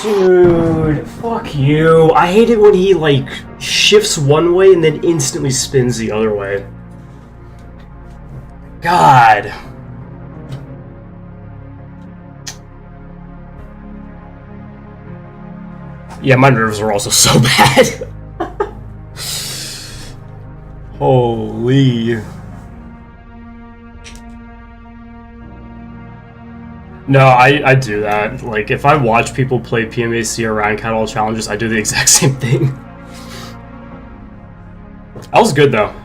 Dude, fuck you. I hate it when he, like, shifts one way and then instantly spins the other way. God. Yeah, my nerves are also so bad. Holy. No, I do that. Like, if I watch people play PMAC or Ryan Cattle challenges, I do the exact same thing. That was good, though.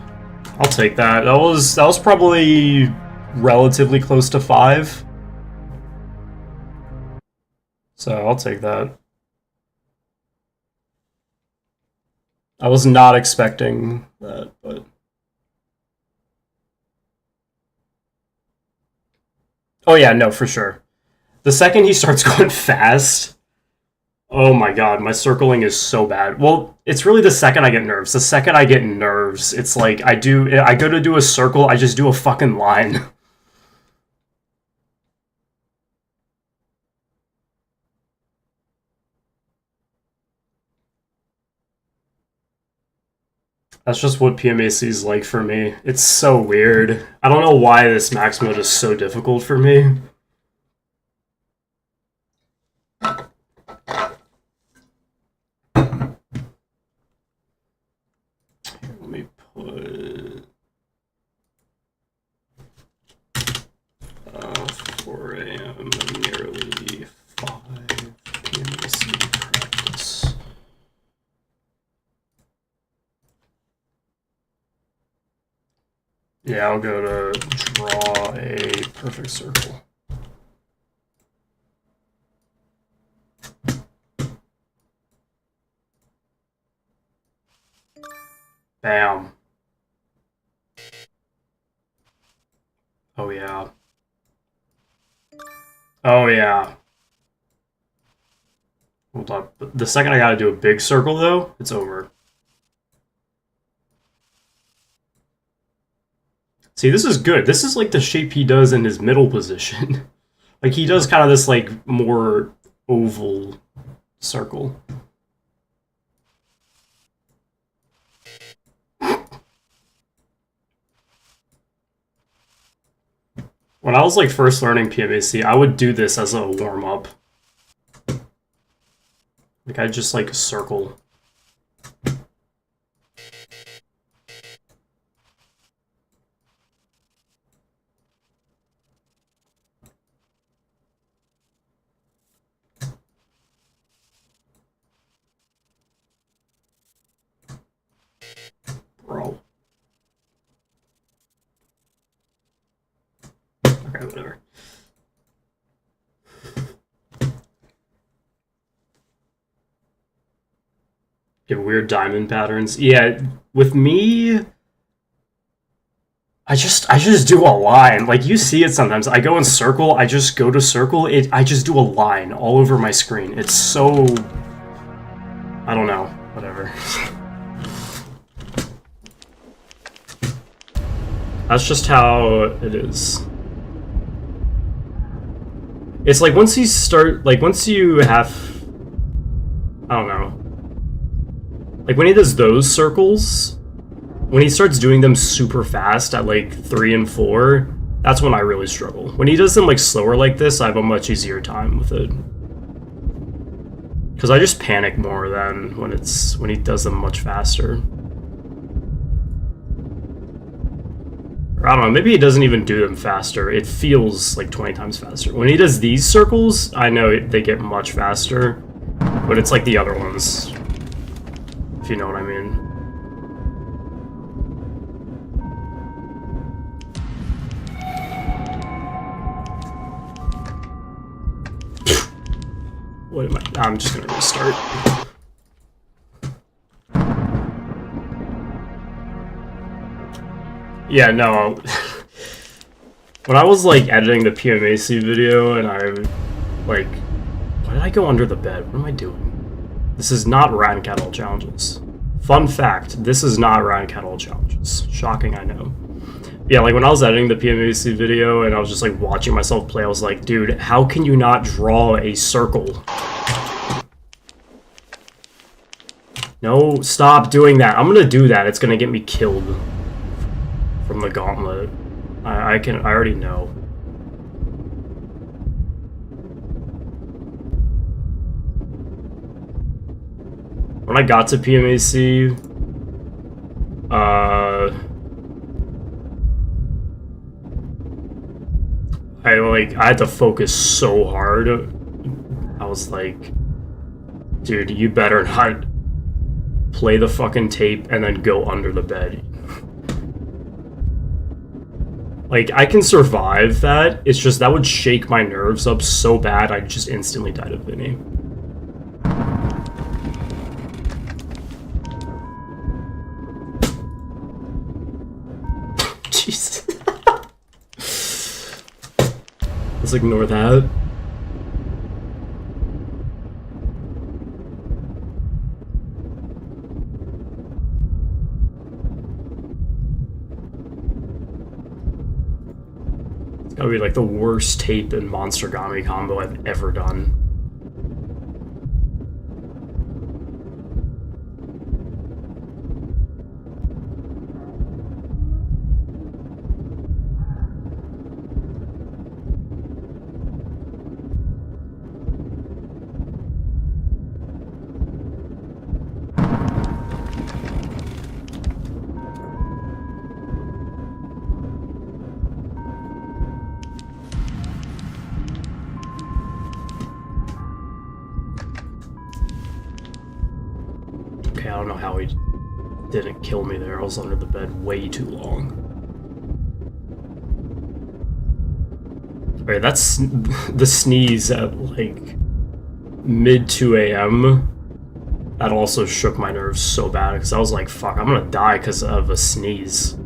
I'll take that. That was probably relatively close to 5. So, I'll take that. I was not expecting that, but... Oh yeah, no, for sure. The second he starts going fast, oh my god, my circling is so bad. Well, it's really the second I get nerves. The second I get nerves, it's like I go to do a circle, I just do a fucking line. That's just what PMAC is like for me. It's so weird. I don't know why this max mode is so difficult for me. Let me put 4 a.m. nearly 5 PMAC practice. Yeah, I'll go to draw a perfect circle. Bam. Oh yeah. Oh yeah. Hold up. The second I gotta do a big circle though, it's over. See, this is good. This is like the shape he does in his middle position. Like, he does kind of this, like, more oval circle. When I was, like, first learning PMAC, I would do this as a warm-up. Like, I'd just, like, circle. Bro. Okay, whatever. Get weird diamond patterns. Yeah, with me, I just do a line. Like, you see it sometimes. I go in circle, I just go to circle, I just do a line all over my screen. It's so... I don't know. Whatever. That's just how it is. It's like once you start, like once you have, I don't know. Like when he does those circles, when he starts doing them super fast at like 3 and 4, that's when I really struggle. When he does them like slower like this, I have a much easier time with it. Because I just panic more than when he does them much faster. Or I don't know, maybe he doesn't even do them faster. It feels like 20 times faster. When he does these circles, I know they get much faster, but it's like the other ones, if you know what I mean. What am I? I'm just gonna restart. Yeah, no. When I was like editing the PMAC video and I like, why did I go under the bed? What am I doing? This is not Rat and Cat All Challenges. Fun fact, this is not Rat and Cat All Challenges. Shocking, I know. Yeah, like when I was editing the PMAC video and I was just like watching myself play, I was like, dude, how can you not draw a circle? No, stop doing that. I'm gonna do that. It's gonna get me killed from the Gauntlet. I already know. When I got to PMAC, I had to focus so hard. I was like, dude, you better not play the fucking tape and then go under the bed. Like, I can survive that, it's just that would shake my nerves up so bad I'd just instantly die to Vinny. Jeez. Let's ignore that. That would be like the worst tape and Monstergami combo I've ever done. Okay, I don't know how he didn't kill me there. I was under the bed way too long. Alright, that's the sneeze at like mid 2 a.m. That also shook my nerves so bad because I was like, fuck, I'm gonna die because of a sneeze.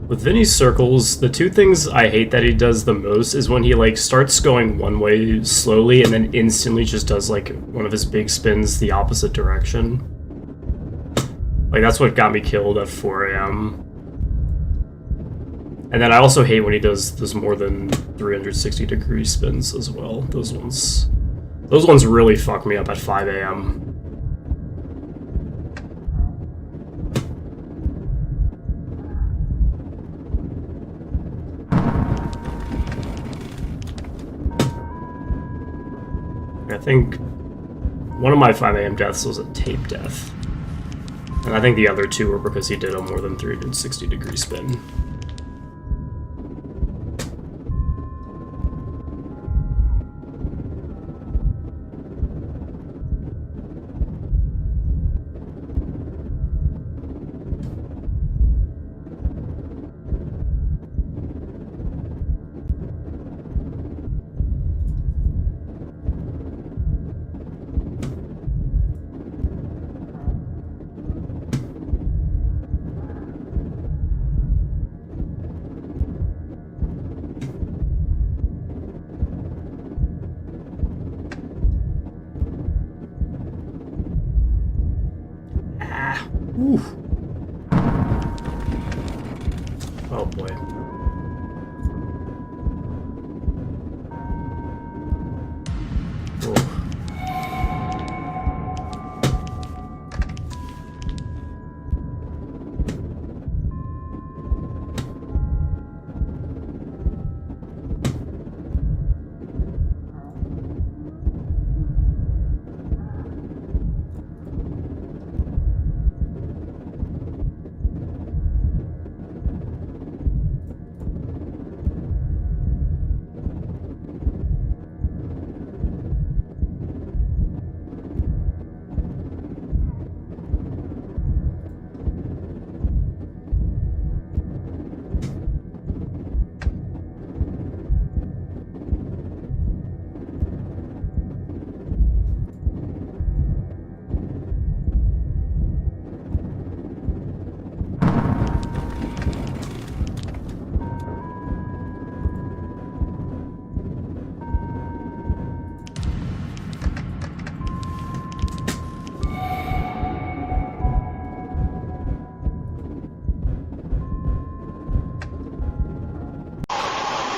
With Vinny's circles, the two things I hate that he does the most is when he like starts going one way slowly and then instantly just does like one of his big spins the opposite direction. Like that's what got me killed at 4 a.m. And then I also hate when he does those more than 360-degree spins as well. Those ones really fuck me up at 5 a.m. I think one of my 5 a.m. deaths was a tape death. And I think the other two were because he did a more than 360-degree spin. Ooh. Oh boy. Oh.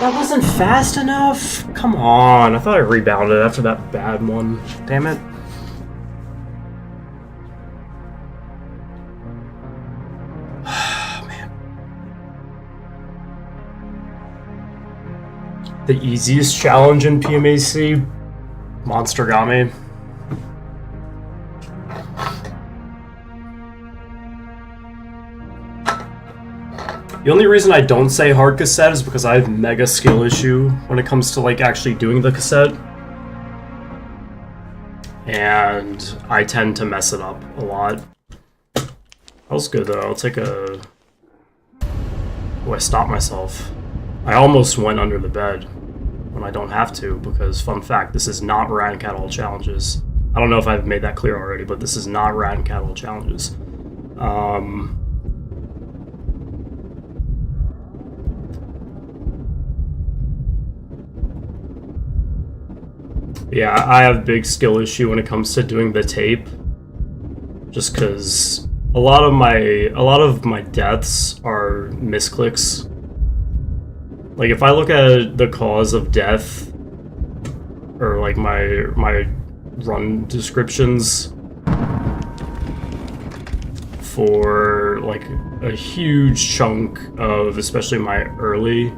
That wasn't fast enough? Come on, I thought I rebounded after that bad one. Damn it. Man. The easiest challenge in PMAC? Monster got me. The only reason I don't say hard cassette is because I have mega skill issue when it comes to like actually doing the cassette. And I tend to mess it up a lot. That was good though, I'll take a... Oh, I stopped myself. I almost went under the bed when I don't have to because, fun fact, this is not Rat and Cat All Challenges. I don't know if I've made that clear already, but this is not Rat and Cat All Challenges. Yeah, I have big skill issue when it comes to doing the tape. Just because a lot of my deaths are misclicks. Like if I look at the cause of death or like my run descriptions for like a huge chunk of especially my early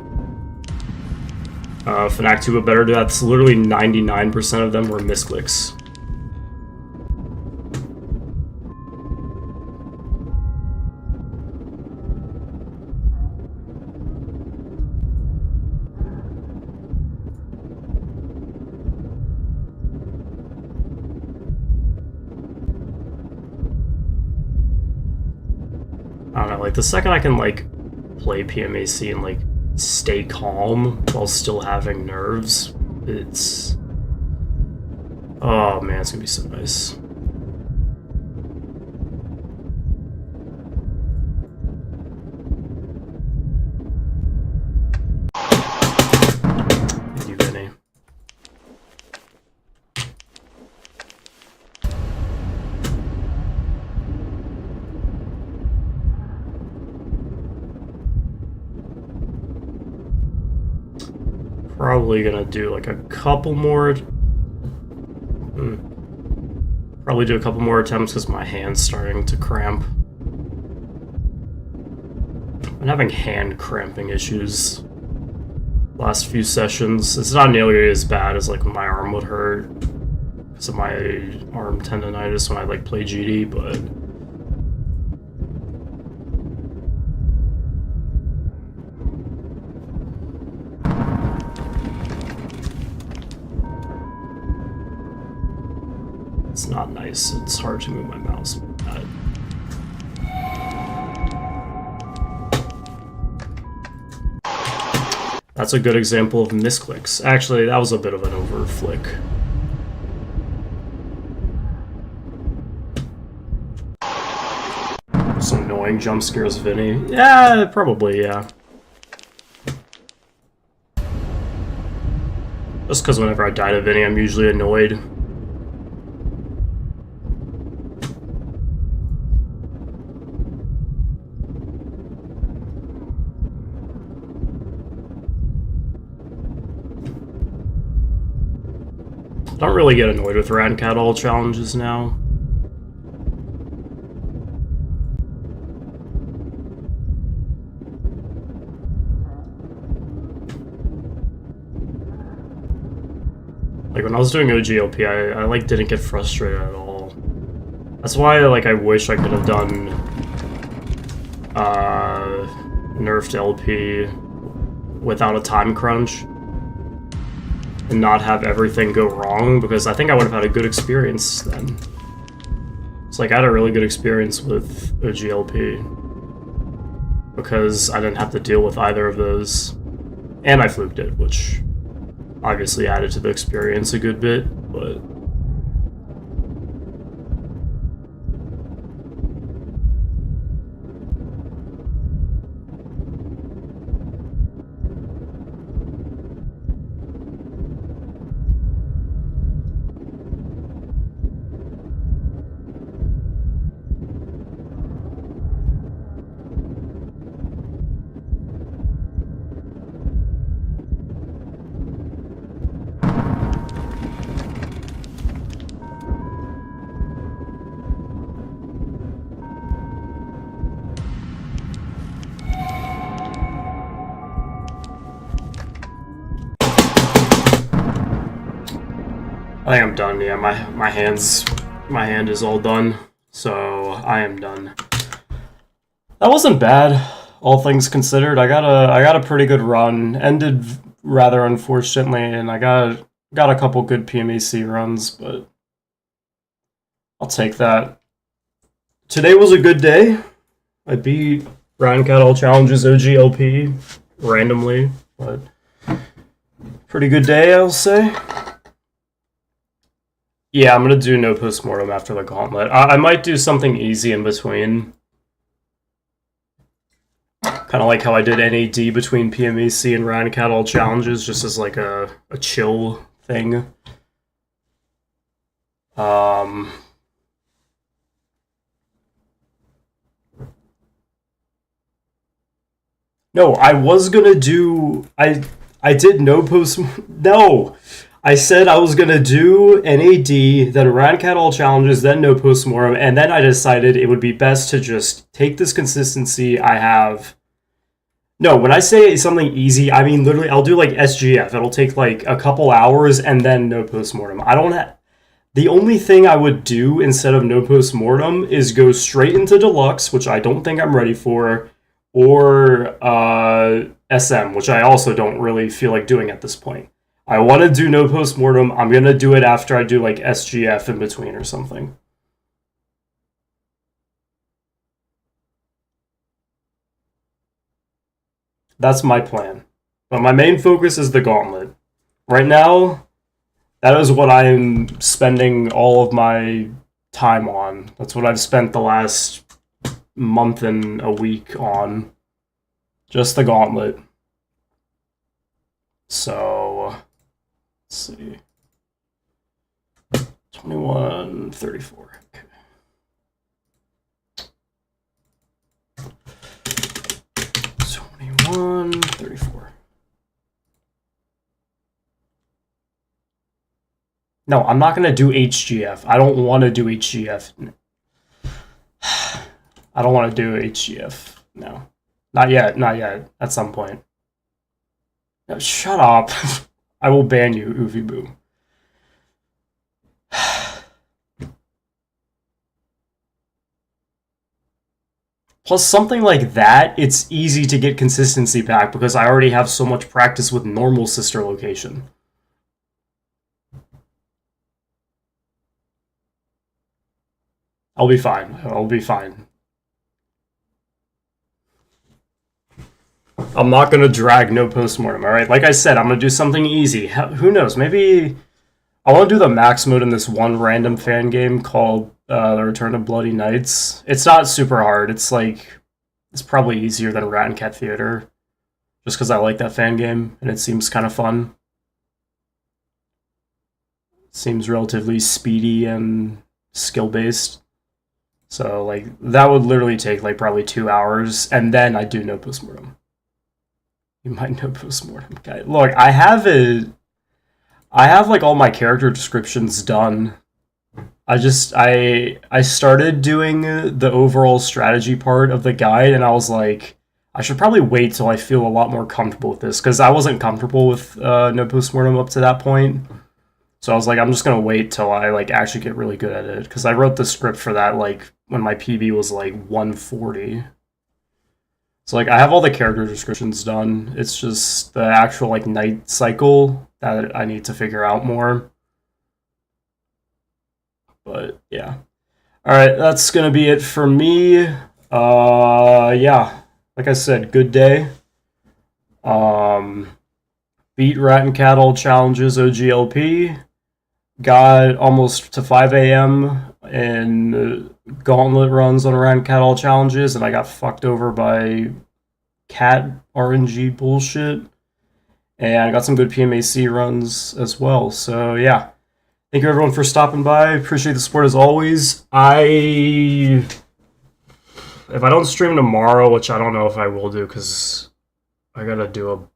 FNAF 2 but better deaths, literally 99% of them were misclicks. I don't know, like the second I can like play PMAC and like stay calm while still having nerves, it's... Oh man, it's gonna be so nice. probably gonna do like a couple more. Probably do a couple more attempts because my hand's starting to cramp. I'm having hand cramping issues last few sessions. It's not nearly as bad as like when my arm would hurt because of my arm tendonitis when I like play GD, but it's not nice. It's hard to move my mouse with that. That's a good example of misclicks. Actually, that was a bit of an over flick. Some annoying jump scares, Vinny. Yeah, probably, yeah. Just because whenever I die to Vinny, I'm usually annoyed. I don't really get annoyed with racac all challenges now. Like when I was doing OGLP, I like didn't get frustrated at all. That's why like I wish I could have done nerfed LP without a time crunch and not have everything go wrong, because I think I would have had a good experience then. It's like I had a really good experience with OGLP because I didn't have to deal with either of those, and I fluked it, which obviously added to the experience a good bit, but I think I'm done. Yeah, my hand is all done, so I am done. That wasn't bad, all things considered. I got a pretty good run. Ended rather unfortunately, and I got a couple good PMAC runs, but I'll take that. Today was a good day. I beat racac all challenges OGLP randomly, but pretty good day, I'll say. Yeah, I'm gonna do no postmortem after the Gauntlet. I might do something easy in between. Kind of like how I did NAD between PMAC and racac all challenges, just as like a chill thing. No, I was gonna do... I did no post... No! I said I was gonna do NAD, then racac all challenges, then no postmortem, and then I decided it would be best to just take this consistency I have. No, when I say something easy, I mean literally I'll do like SGF. It'll take like a couple hours and then no postmortem. I don't have... The only thing I would do instead of no postmortem is go straight into Deluxe, which I don't think I'm ready for, or SM, which I also don't really feel like doing at this point. I want to do no postmortem. I'm going to do it after I do like SGF in between or something. That's my plan. But my main focus is the Gauntlet. Right now, that is what I'm spending all of my time on. That's what I've spent the last month and a week on. Just the Gauntlet. So... let's see. 21:34. Okay. $21.34. No, I'm not gonna do HGF. I don't want to do HGF. I don't want to do HGF. No. Not yet. Not yet. At some point. No, shut up. I will ban you, Oofy Boo. Plus, something like that, it's easy to get consistency back because I already have so much practice with normal sister location. I'll be fine. I'll be fine. I'm not gonna drag no postmortem, alright? Like I said, I'm gonna do something easy. Who knows? Maybe I want to do the max mode in this one random fan game called The Return of Bloody Knights. It's not super hard. It's like, it's probably easier than Rat and Cat Theater. Just because I like that fan game, and it seems kind of fun. It seems relatively speedy and skill-based. So, like, that would literally take, like, probably 2 hours, and then I do no postmortem. You might know postmortem guy. Look, I have like all my character descriptions done. I started doing the overall strategy part of the guide, and I was like, I should probably wait till I feel a lot more comfortable with this, because I wasn't comfortable with no postmortem up to that point. So I was like, I'm just gonna wait till I like actually get really good at it, because I wrote the script for that like when my PB was like 140. So like I have all the character descriptions done. It's just the actual like night cycle that I need to figure out more. But yeah. Alright, that's gonna be it for me. Yeah. Like I said, good day. Beat Rat and Cattle challenges OGLP. Got almost to 5 a.m. in Gauntlet runs on Rat and Cattle challenges, and I got fucked over by cat RNG bullshit. And I got some good PMAC runs as well. So yeah. Thank you everyone for stopping by. Appreciate the support as always. If I don't stream tomorrow, which I don't know if I will do because I gotta do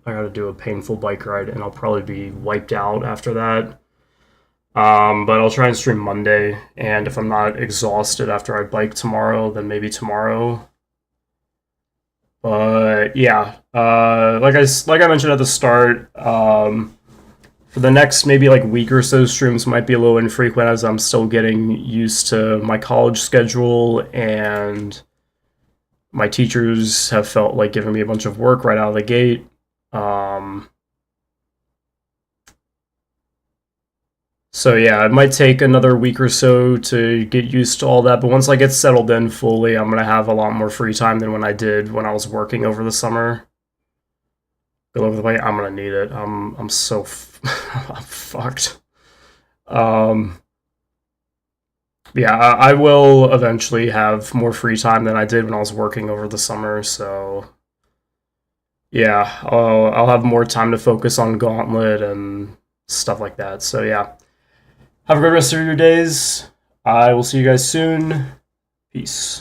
a painful bike ride and I'll probably be wiped out after that. But I'll try and stream Monday, and if I'm not exhausted after I bike tomorrow, then maybe tomorrow. But yeah, like I mentioned at the start, for the next maybe like week or so, streams might be a little infrequent as I'm still getting used to my college schedule, and my teachers have felt like giving me a bunch of work right out of the gate. So yeah, it might take another week or so to get used to all that, but once I get settled in fully, I'm gonna have a lot more free time than when I did when I was working over the summer. Go over the way, I'm gonna need it. I'm so I'm fucked. Yeah, I will eventually have more free time than I did when I was working over the summer, so yeah, I'll have more time to focus on Gauntlet and stuff like that. So yeah. Have a great rest of your days. I will see you guys soon. Peace.